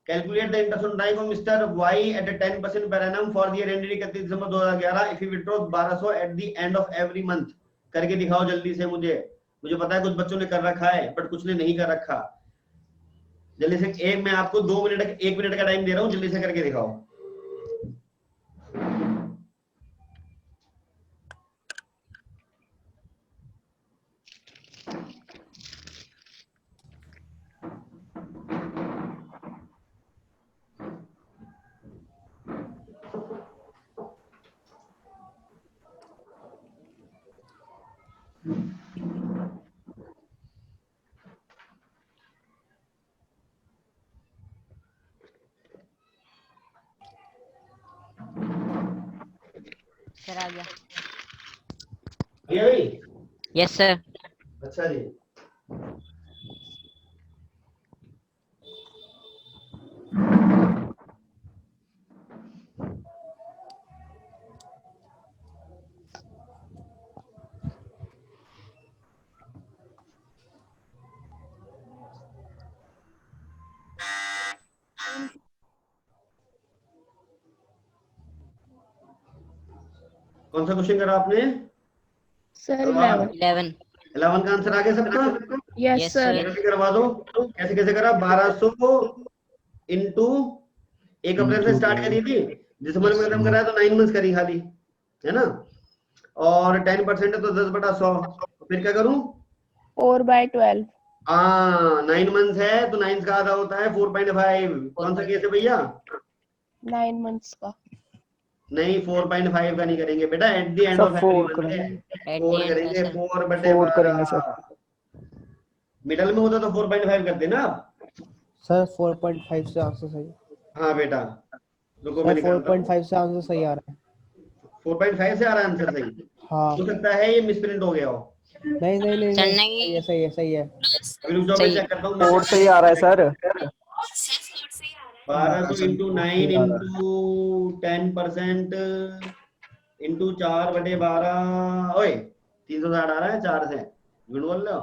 Calculate the interest on drawing of Mr. Y at a 10% per annum for the year ended 31 December 2011 if he withdraws 1200 at the end of every month. करके दिखाओ जल्दी से। मुझे पता है कुछ बच्चों ने कर रखा है बट कुछ ने नहीं कर रखा। जल्दी से मैं आपको 1 मिनट का टाइम दे रहा हूँ, जल्दी से करके दिखाओ।
सर आ गया।
भैया भाई,
यस सर।
अच्छा जी। कौन सा क्वेश्चन करा आपने?
सर
11
11।
का आंसर आ गया सबका?
Yes
Yes,
sir.
sir.
कैसे करवा दो? कैसे कैसे करा? 1200 इंटू 1 अप्रैल से स्टार्ट करी थी, दिसंबर में खत्म कराया तो 9 मंथ्स करी खाली, है ना। और 10% है तो 10/100। फिर क्या करूं?
4/12।
9 मंथ्स है तो 9 का आधा होता है 4.5। कौन सा केस है भैया?
9 मंथ्स का।
नहीं, 4.5 का नहीं करेंगे बेटा, eight the and
sir
of
4
every
करेंगे।
At the
फोर
end
करेंगे,
का, sir.
4 करेंगे सर।
4/12। मिडल में होता तो 4.5 करते ना आप।
सर 4.5 से आंसर सही।
हाँ बेटा, रुको
सर
मैं निकालता हूँ।
4.5 से आंसर सही आ रहा है।
4.5 से आ रहा है आंसर सही?
हाँ।
हो सकता है ये मिसप्रिंट हो गया हो।
नहीं नहीं नहीं
सर
नहीं,
नहीं।
सही है सही है।
अभी रुक जाओ, मैं
सही।
चेक करता हूँ।
4 से ही आ रहा है सर।
1200 into 9 into 10% into 4/12। ओए 360 आ रहा है 4 से, झूठ बोल रहे हो?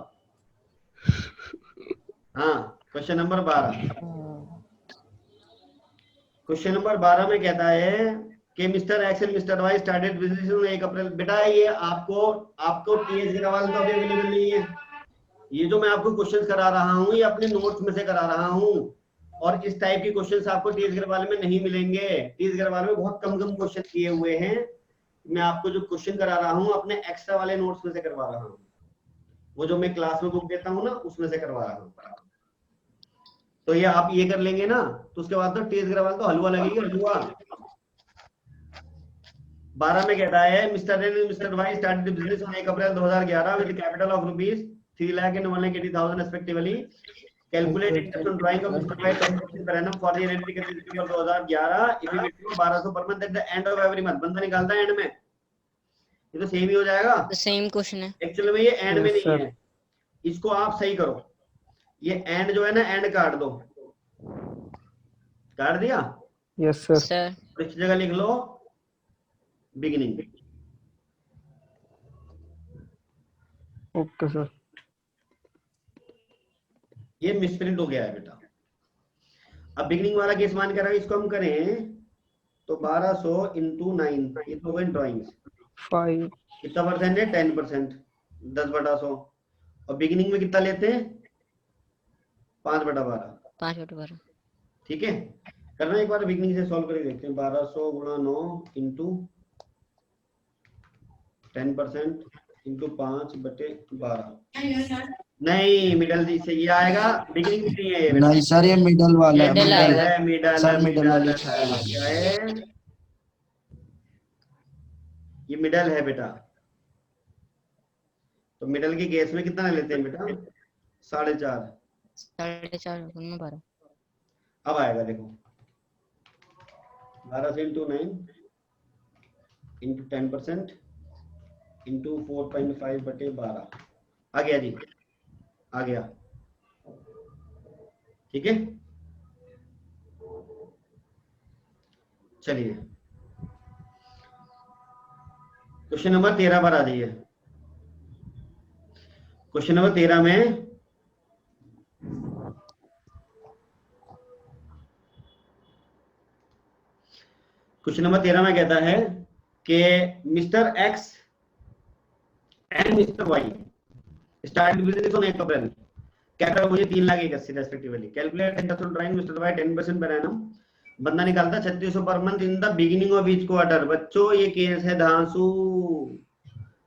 हाँ, क्वेश्चन नंबर 12। क्वेश्चन नंबर 12 में कहता है कि mister X and mister Y started business on 1 April. बेटा ये आपको टीएस ग्रवाल तो अभी अवेलेबल नहीं है। ये जो मैं आपको क्वेश्चंस करा रहा हूँ ये अपने नोट्स में से करा रहा हूँ, और इस टाइप के क्वेश्चंस आपको टीएस ग्रवाल में नहीं मिलेंगे। टीएस ग्रवाल में बहुत कम क्वेश्चन किए हुए हैं। मैं आपको जो क्वेश्चन करा रहा हूँ अपने एक्स्ट्रा वाले नोट्स में से करवा रहा हूँ, वो जो मैं क्लास में बुक देता हूँ ना उसमें से करवा रहा हूँ। तो ये आप ये कर लेंगे ना तो उसके बाद तो टीएस ग्रवाल तो हलवा लगेगी, हलवा। 12 में कहता है mister and mister Y started business on 1 April 2011 with capital of rupees 3 lakh and 1,80,000 respectively. Calculate interest on drawing of Mr. Y 10% per annum for the year ending December 2011 if he withdraw 1200 per month at the end of every month. बंदा निकालता है and में, ये तो same ही हो जाएगा।
तो same question है।
एक्चुअली में ये एंड में
Yes,
नहीं
sir.
है, इसको आप सही करो। ये एंड जो है ना, एंड काट दो। काट दिया?
Yes sir.
सर
तो इस जगह लिख लो बिगिनिंग।
Okay sir.
ये मिसप्रिंट हो गया है बेटा। अब बिगिनिंग वाला केस मान कर इसको हम करें तो 1200 इंटू 9, ये तो गई ड्रॉइंग्स।
5
कितना परसेंट है? 10%, 10/100। और बिगिनिंग में कितना लेते हैं? 5/12।
5/12।
ठीक है, करना एक बार बिगनिंग से सॉल्व करके देखते हैं। 1200 गुणा 9 इंटू 10% इंटू 5/12। नहीं मिडल जी से ये आएगा, बिगिनिंग में नहीं है ये बेटा।
नहीं सर ये मिडल वाला है,
Middle
मिडल
आएगा।
है, मिडल
सर
है,
मिडल वाली
मिडल है, क्या है ये मिडल है बेटा। तो मिडल की केस में कितना लेते हैं बेटा? 4.5।
4.5 में 12।
अब आएगा देखो 12 से इंटू 9 इंटू 10% इंटू 4.5/12 आ गया जी, आ गया। ठीक है, चलिए क्वेश्चन नंबर 13 पर आ जाइए। क्वेश्चन नंबर 13 में क्वेश्चन नंबर 13 में कहता है कि mister X and mister Y start business on 1 April. Capital मुझे 3,81,000 respectively. Calculate interest on drawing mister Y 10% per annum. बंदा निकालता 3600 per month in the beginning of each quarter. बच्चों ये केस है धांसू,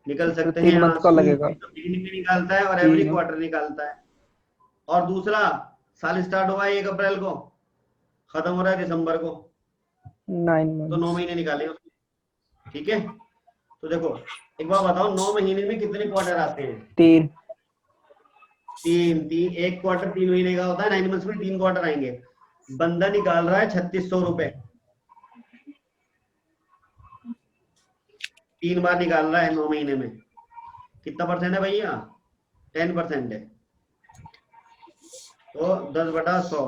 निकल सकते हैं
3 मंथ का
आंसू।
लगेगा।
बिगिनिंग में निकालता है और एवरी
3
क्वार्टर निकालता है। और दूसरा साल स्टार्ट हुआ है 1 अप्रैल को, खत्म हो रहा है दिसंबर को,
9
तो 9
मंथ्स।
महीने निकाले उसने। ठीक है, तो देखो एक बार बताओ 9 महीने में कितने क्वार्टर आते हैं?
3।
तीन। एक क्वार्टर 3 महीने का होता है, 9 मंथ्स में 3 क्वार्टर आएंगे। बंदा निकाल रहा है 3600 रुपए, 3 बार निकाल रहा है 9 महीने में। कितना परसेंट है भैया? 10% है, तो 10/100।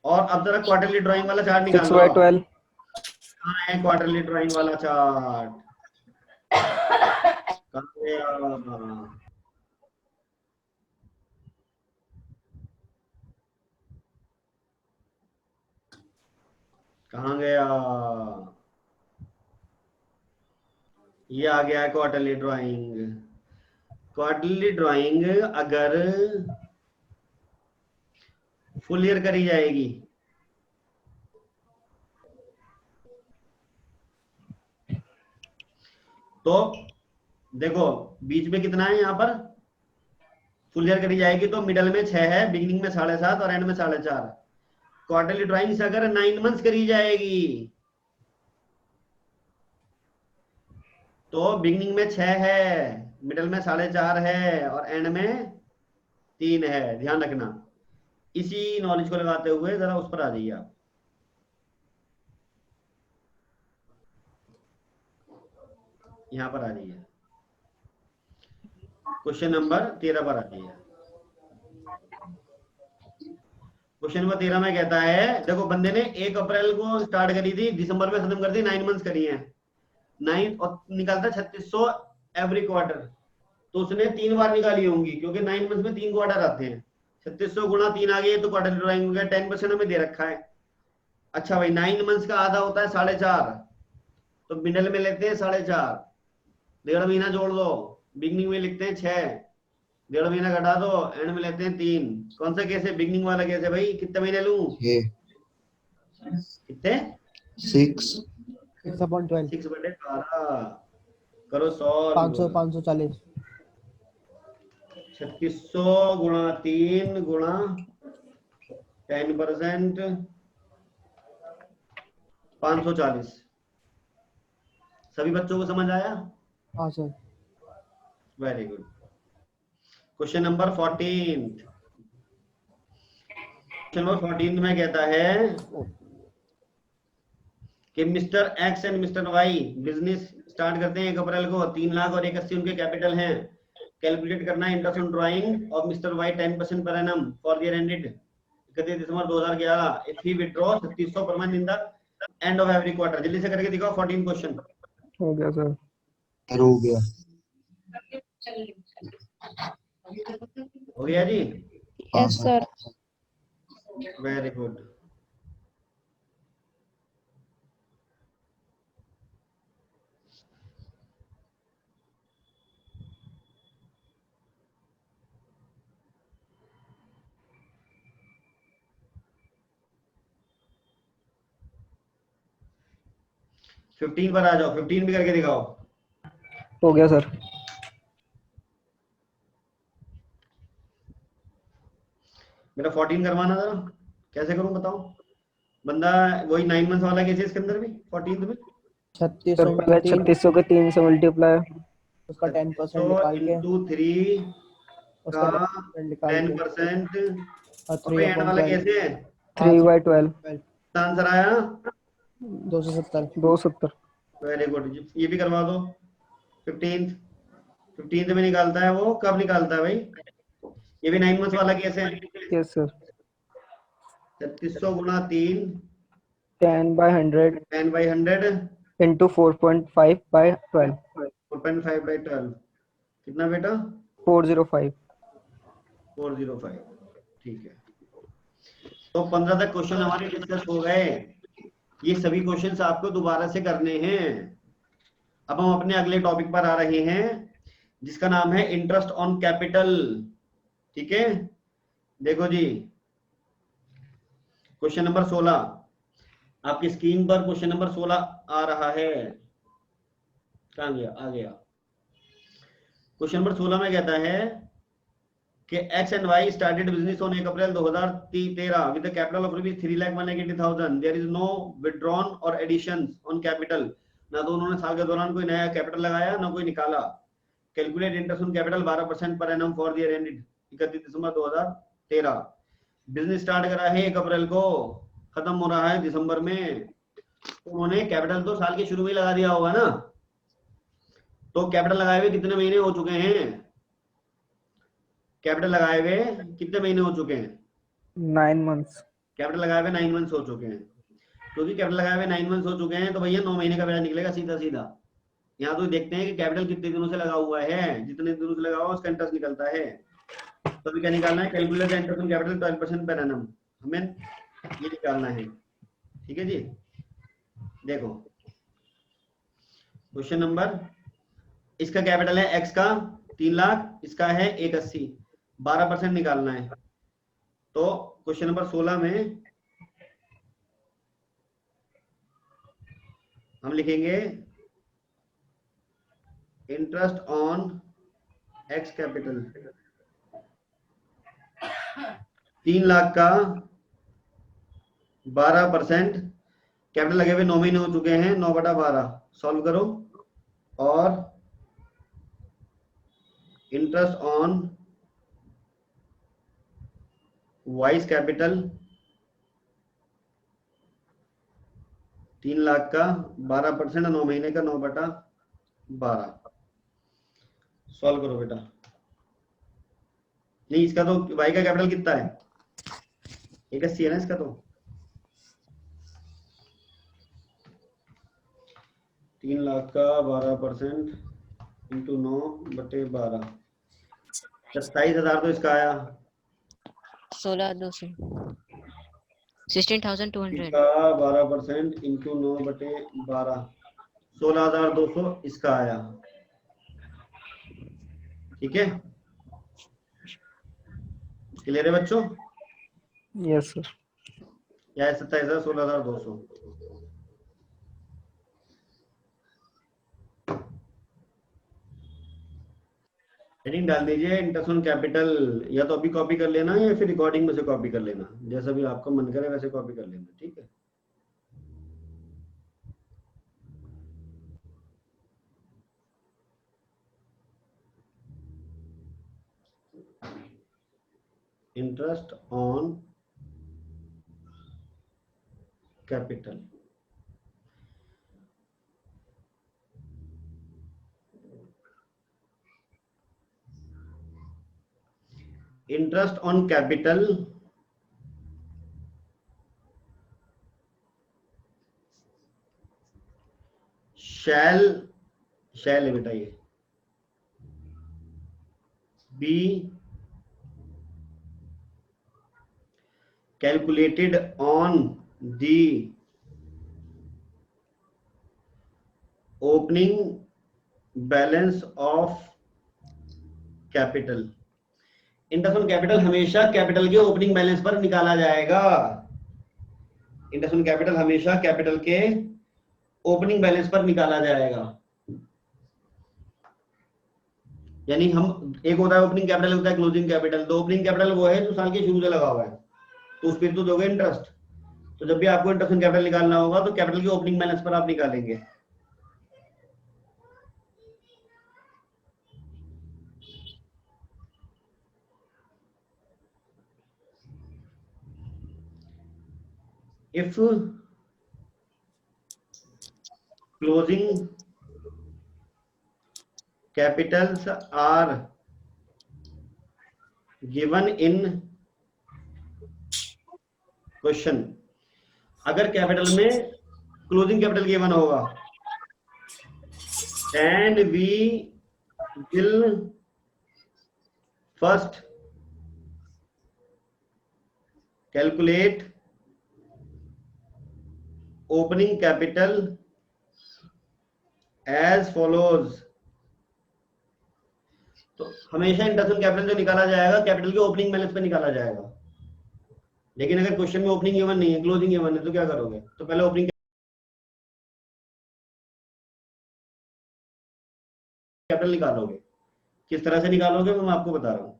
और अब जरा क्वार्टरली ड्राइंग वाला चार्ट निकाल लो।
6/12।
कहाँ है क्वार्टरली ड्राइंग वाला चार्ट? कहाँ गया? कहाँ गया? ये आ गया है क्वार्टरली ड्राइंग। क्वार्टरली ड्राइंग अगर फुल ईयर करी जाएगी तो देखो बीच में कितना है, यहाँ पर फुल ईयर करी जाएगी तो मिडल में 6 है, बिगिनिंग में 7.5 और एंड में 4.5। क्वार्टरली ड्राइंग से अगर 9 मंथ्स करी जाएगी तो बिगिनिंग में 6 है, मिडल में 4.5 है और एंड में 3 है। ध्यान रखना, इसी नॉलेज को लगाते हुए जरा उस पर आ जाइए आप। यहाँ पर आ जाइए, क्वेश्चन नंबर 13 पर आ जाइए। क्वेश्चन नंबर 13 में कहता है देखो बंदे ने 1 अप्रैल को स्टार्ट करी थी, दिसंबर में खत्म कर दी, 9 मंथ्स करी है। 9 और निकालता 3600 एवरी क्वार्टर, तो उसने 3 बार निकाली होंगी क्योंकि 9 मंथ्स में 3 क्वार्टर आते हैं। 3600 गुणा 3 आ गई तो क्वार्टर ड्राइंग हो गया। 10% हमें दे रखा है। अच्छा भाई 9 मंथ्स का आधा होता है 4.5, तो मिडल में लेते हैं 4.5, 1.5 महीना जोड़ दो, बिगनिंग में लिखते हैं 6, 1.5 महीना घटा दो, एंड में लेते हैं 3। कौन सा केस है? बिगनिंग वाला केस है भाई। कितने महीने लूं?
ये
कितने?
6
6/12।
6/12 करो 100।
540।
3600 गुणा 3 गुणा 10% 540। सभी बच्चों को समझ आया?
हाँ sir.
Very good. Question number 14। Question number 14 में कहता है कि mister X and mister Y business start करते हैं 1 अप्रैल को। 3 लाख और 180 उनके कैपिटल हैं। कैलकुलेट करना है interest on drawing of mister Y 10% per annum for year ended 31 December 2011। If he withdraw 3600 per month in the end of every quarter. जल्दी से करके दिखाओ 14 क्वेश्चन।
हो गया सर।
हो गया।
हो गया जी,
हाँ
yes
sir.
Sir.
Very good. 15 पर आ जाओ, 15 भी करके दिखाओ।
हो गया सर।
मेरा 14 करवाना जरा, कैसे करूं बताओ। बंदा वही 9 मंथ वाला कैसे इसके अंदर भी 14 में
36
सर पहले 3600 के 3 से मल्टीप्लाई,
उसका 10%
तो
निकाल के
इंटू 3
उसका
का
10% निकाल के
10%
और
और भाई एंड वाला
3/12
कैसे है,
3/12
आंसर आया
270
270।
Very good. ये भी करवा दो 15 में निकालता है वो, कब निकालता है भाई, ये भी 9 मंथ वाला कैसे है,
यस सर।
3600 गुणा 3
10/100
10/100
इंटू 4.5/12
4.5/12 कितना बेटा
405।
405। ठीक है, तो 15 तक क्वेश्चन हमारे डिस्कस हो गए। ये सभी क्वेश्चंस आपको दोबारा से करने हैं। अब हम अपने अगले टॉपिक पर आ रहे हैं जिसका नाम है इंटरेस्ट ऑन कैपिटल। ठीक है, देखो जी क्वेश्चन नंबर 16 आपकी स्क्रीन पर, क्वेश्चन नंबर 16 आ रहा है। कहां गया, आ गया। क्वेश्चन नंबर 16 में कहता है कि X and Y started business on 1 April 2013 with a capital of rupees 3,180,000. There is no withdrawn or additions on capital. ना तो उन्होंने साल के दौरान कोई नया कैपिटल लगाया ना कोई निकाला। कैलकुलेट इंटरेस्ट ऑन कैपिटल 12% पर annum for the year ended 31 December 2013। Business start करा है 1 अप्रैल को, खत्म हो रहा है दिसंबर में, तो उन्होंने कैपिटल तो साल के शुरू में ही लगा दिया होगा ना। तो कैपिटल लगाए हुए कितने महीने हो चुके हैं, कैपिटल लगाए हुए कितने महीने हो चुके हैं,
9 मंथ्स।
कैपिटल लगाए हुए 9 मंथ्स हो चुके हैं। क्योंकि कैपिटल लगाए हुए 9 मंथ्स हो चुके हैं तो भैया 9 महीने का ब्याज निकलेगा सीधा सीधा। यहाँ तो देखते हैं कि कैपिटल कितने दिनों से लगा हुआ है, जितने दिनों से लगा हुआ उसका इंटरेस्ट निकलता है। तो अभी क्या निकालना है, calculate the interest on capital 12% per annum, हमें ये निकालना है। ठीक है जी, देखो क्वेश्चन नंबर, इसका कैपिटल है एक्स का 3 लाख, इसका है 180, 12% निकालना है। तो क्वेश्चन नंबर 16 में हम लिखेंगे interest on x capital 3 lakh का 12%, कैपिटल लगे हुए 9 महीने हो चुके हैं, 9/12 सॉल्व करो, और interest on vice capital 3 lakh का 12%, 9 महीने का 9/12 सॉल्व करो बेटा। नहीं, इसका तो वाई का कैपिटल कितना है, 180 है ना इसका, तो 3 लाख का 12% इंटू 9/12, 27,000 तो इसका आया,
16,200 16,200
इसका 12% इंटू 9/12 16,200 इसका आया। ठीक है, क्लियर है बच्चों,
यस सर।
या 27,000 16,200। हेडिंग डाल दीजिए इंटरेस्ट ऑन कैपिटल, या तो अभी कॉपी कर लेना या फिर रिकॉर्डिंग में से कॉपी कर लेना, जैसा भी आपका मन करे वैसे कॉपी कर लेना। ठीक है, interest on capital, interest on capital shall है बेटा, ये be calculated on the opening balance of capital. Interest on capital हमेशा कैपिटल के ओपनिंग बैलेंस पर निकाला जाएगा। इंटरेस्ट ऑन कैपिटल हमेशा कैपिटल के ओपनिंग बैलेंस पर निकाला जाएगा। यानी हम, एक होता है ओपनिंग कैपिटल, होता है क्लोजिंग कैपिटल। तो ओपनिंग कैपिटल वो है जो साल के शुरू से लगा हुआ है, तो उस पर तो दोगे इंटरेस्ट। तो जब भी आपको इंटरेस्ट ऑन कैपिटल निकालना होगा तो कैपिटल के ओपनिंग बैलेंस पर आप निकालेंगे। If closing capitals are given in question, अगर कैपिटल में क्लोजिंग कैपिटल गिवन होगा, and we will first calculate opening capital as follows. तो हमेशा इंटरेस्ट ऑन कैपिटल जो निकाला जाएगा कैपिटल के ओपनिंग बैलेंस पे निकाला जाएगा। लेकिन अगर क्वेश्चन में ओपनिंग गिवन नहीं है, क्लोजिंग गिवन है, तो क्या करोगे? तो पहले ओपनिंग कैपिटल निकालोगे। किस तरह से निकालोगे मैं आपको बता रहा हूं।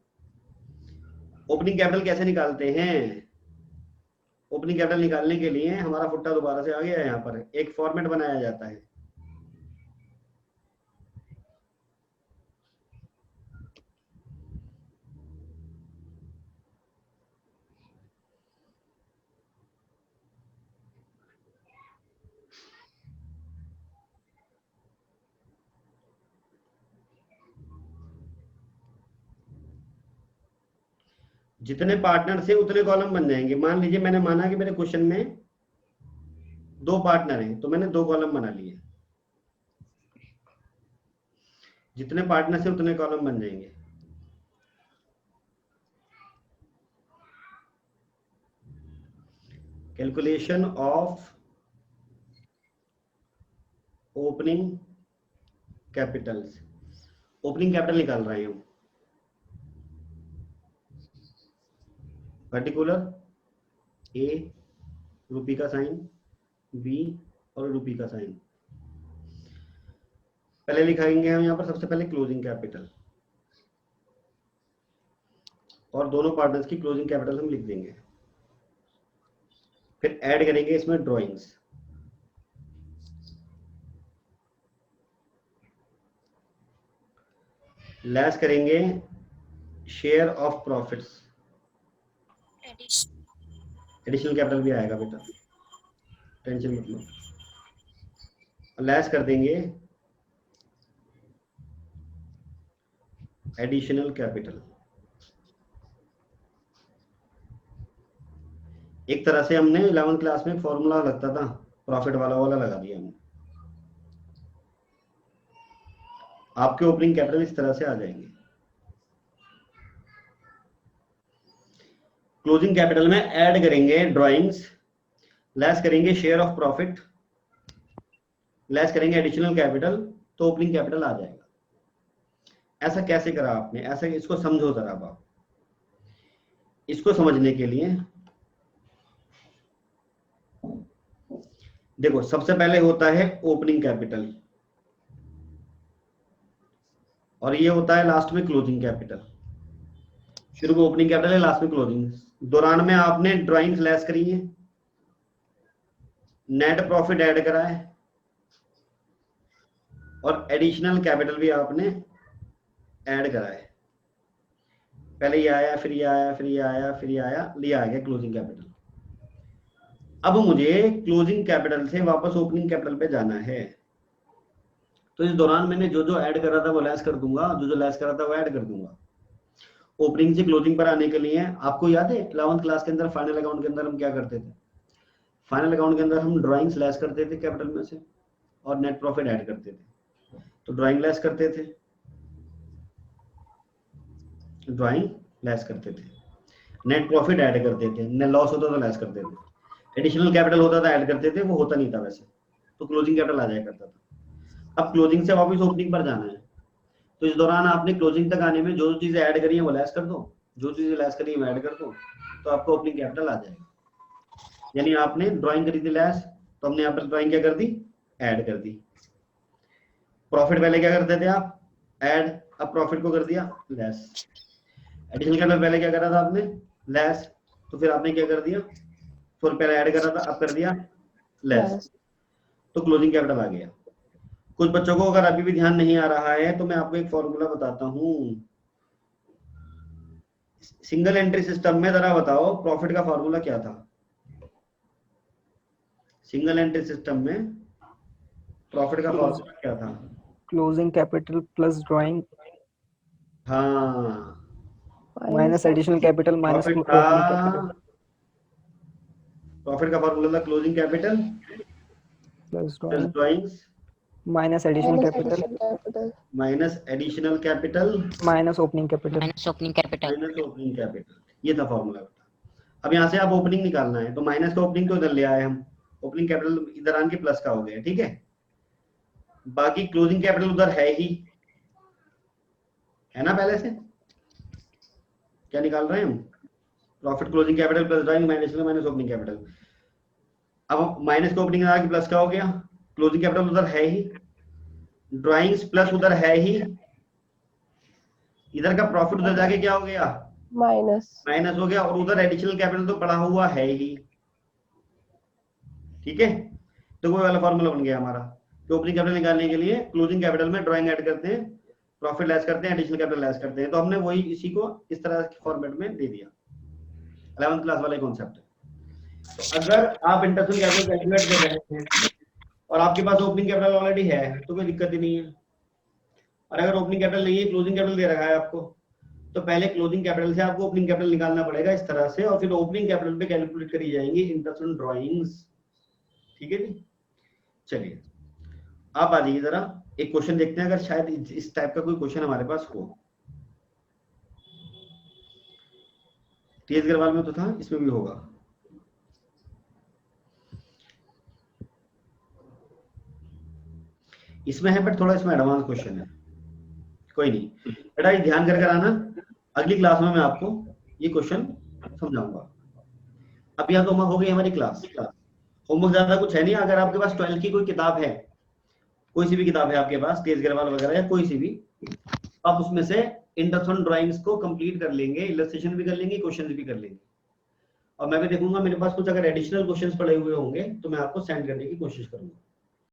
ओपनिंग कैपिटल कैसे निकालते हैं? ओपनिंग कैपिटल निकालने के लिए हमारा फुट्टा दोबारा से आ गया है। यहाँ पर एक फॉर्मेट बनाया जाता है। जितने पार्टनर से उतने कॉलम बन जाएंगे। मान लीजिए मैंने माना कि मेरे क्वेश्चन में 2 पार्टनर हैं, तो मैंने 2 कॉलम बना लिए। जितने पार्टनर से उतने कॉलम बन जाएंगे। Calculation of opening Capitals. Opening capital निकाल रहे हैं। पर्टिकुलर ए, रुपी का साइन, बी और रुपी का साइन। पहले लिखाएंगे हम यहाँ पर सबसे पहले क्लोजिंग कैपिटल, और दोनों पार्टनर्स की क्लोजिंग कैपिटल हम लिख देंगे। फिर ऐड करेंगे इसमें ड्राइंग्स। लेस करेंगे share of profits. Additional capital भी आएगा बेटा, टेंशन मत लो। लेस कर देंगे एडिशनल कैपिटल। एक तरह से हमने 11th क्लास में फॉर्मूला लगता था प्रॉफिट वाला लगा दिया हमने। आपके ओपनिंग कैपिटल इस तरह से आ जाएंगे। क्लोजिंग कैपिटल में ऐड करेंगे ड्राइंग्स, लेस करेंगे शेयर ऑफ प्रॉफिट, लेस करेंगे एडिशनल कैपिटल, तो ओपनिंग कैपिटल आ जाएगा। ऐसा कैसे करा आपने? ऐसा, इसको समझो जरा आप। इसको समझने के लिए देखो, सबसे पहले होता है ओपनिंग कैपिटल, और ये होता है लास्ट में क्लोजिंग कैपिटल। शुरू में ओपनिंग कैपिटल है, लास्ट में क्लोजिंग। दौरान में आपने ड्राइंग्स लेस करी है, नेट प्रॉफिट ऐड करा है, और एडिशनल कैपिटल भी आपने ऐड करा है। पहले ये आया, फिर ये आया, फिर ये आया, फिर ये आया, लिया आ गया क्लोजिंग कैपिटल। अब मुझे क्लोजिंग कैपिटल से वापस ओपनिंग कैपिटल पे जाना है, तो इस दौरान मैंने जो जो ऐड करा था वो लेस कर दूंगा, जो जो लेस करा था वो ऐड कर दूंगा। ओपनिंग से क्लोजिंग पर आने के लिए आपको याद है 11th क्लास के अंदर फाइनल अकाउंट के अंदर हम क्या करते थे? फाइनल अकाउंट के अंदर हम ड्राइंग्स लेस करते थे कैपिटल में से, और नेट प्रॉफिट ऐड करते थे। तो ड्राइंग लेस करते थे, ड्राइंग लेस करते थे, नेट प्रॉफिट ऐड करते थे, नेट लॉस होता तो लेस करते थे, एडिशनल कैपिटल होता था ऐड करते थे, वो होता नहीं था वैसे, तो क्लोजिंग कैपिटल आ जाया करता था। अब क्लोजिंग से वापस ओपनिंग पर जाना है, तो इस दौरान आपने क्लोजिंग तक आने में जो चीजें ऐड करी है वो लेस कर दो, जो चीजें लेस करी है वो ऐड कर दो, तो आपका ओपनिंग कैपिटल आ जाएगा। यानी आपने ड्राइंग करी थी लेस, तो हमने यहाँ पर ड्राइंग क्या कर दी? ऐड कर दी। प्रॉफिट पहले क्या करते थे आप, ऐड, अब प्रॉफिट को कर दिया लेस। एडिशनल कैपिटल पहले क्या करा था आपने, लेस, तो फिर आपने क्या कर दिया, फिर पहले ऐड करा था, अब कर दिया लेस, तो क्लोजिंग कैपिटल आ गया। कुछ बच्चों को अगर अभी भी ध्यान नहीं आ रहा है तो मैं आपको एक फॉर्मूला बताता हूँ। सिंगल एंट्री सिस्टम में जरा बताओ प्रॉफिट का फॉर्मूला क्या था। सिंगल एंट्री सिस्टम में प्रॉफिट का फॉर्मूला क्या था?
क्लोजिंग कैपिटल प्लस ड्राइंग
हाँ,
minus additional capital minus
profit
opening
का
कैपिटल
प्रॉफिट का फॉर्मूला था closing capital
plus
plus drawings
minus additional capital
minus additional capital
minus opening capital
minus opening capital.
Minus opening capital, ये था formula. अब यहाँ से आप ओपनिंग निकालना है, तो माइनस का ओपनिंग तो इधर ले आए हम, ओपनिंग कैपिटल इधर आन के प्लस का हो गया, ठीक है। बाकी क्लोजिंग कैपिटल उधर है ही, है ना पहले से। क्या निकाल रहे हैं हम, profit closing capital plus drawing minus opening capital. अब माइनस का ओपनिंग आके प्लस का हो गया, क्लोजिंग कैपिटल उधर है ही, ड्राइंग्स प्लस उधर है ही, इधर का प्रॉफिट उधर जाके क्या हो गया, माइनस हो गया, और उधर एडिशनल कैपिटल तो पड़ा हुआ है ही, ठीक है। तो वो वाला फॉर्मूला बन गया हमारा कि ओपनिंग कैपिटल निकालने के लिए क्लोजिंग कैपिटल में ड्राइंग ऐड करते हैं, प्रॉफिट लेस करते हैं, एडिशनल कैपिटल लेस करते हैं। तो हमने वही इसी को इस तरह के फॉर्मेट में दे दिया, 11th क्लास वाले कॉन्सेप्ट। तो अगर आप इंटरेस्ट कैपिटल कैलकुलेट कर रहे हैं और आपके पास ओपनिंग कैपिटल ऑलरेडी है तो कोई दिक्कत ही नहीं है, और अगर ओपनिंग कैपिटल नहीं है, क्लोजिंग कैपिटल दे रखा है आपको, तो पहले क्लोजिंग कैपिटल से आपको ओपनिंग कैपिटल निकालना पड़ेगा इस तरह से, और फिर ओपनिंग कैपिटल पे कैलकुलेट करी जाएंगी इंटरेस्ट ऑन ड्राइंग्स, ठीक है जी। चलिए आप आ जाइए जरा, एक क्वेश्चन देखते हैं, अगर शायद इस टाइप का कोई क्वेश्चन हमारे पास हो। टीएस अग्रवाल में तो था, इसमें भी होगा। इसमें है बट थोड़ा इसमें एडवांस क्वेश्चन है, कोई नहीं बेटा, ये ध्यान कर आना, अगली क्लास में मैं आपको ये क्वेश्चन समझाऊंगा। अब यहाँ तो हो गई हमारी क्लास, होमवर्क ज्यादा कुछ है नहीं। अगर आपके पास 12th की कोई किताब है, कोई सी भी किताब है आपके पास, टीएस अग्रवाल वगैरह या कोई सी भी, आप उसमें से इंटरेस्ट ऑन ड्राइंग्स को कंप्लीट कर लेंगे, इलस्ट्रेशन भी कर लेंगे, क्वेश्चंस भी कर लेंगे, और मैं भी देखूंगा मेरे पास कुछ अगर एडिशनल क्वेश्चंस पड़े हुए होंगे तो मैं आपको सेंड करने की कोशिश करूंगा।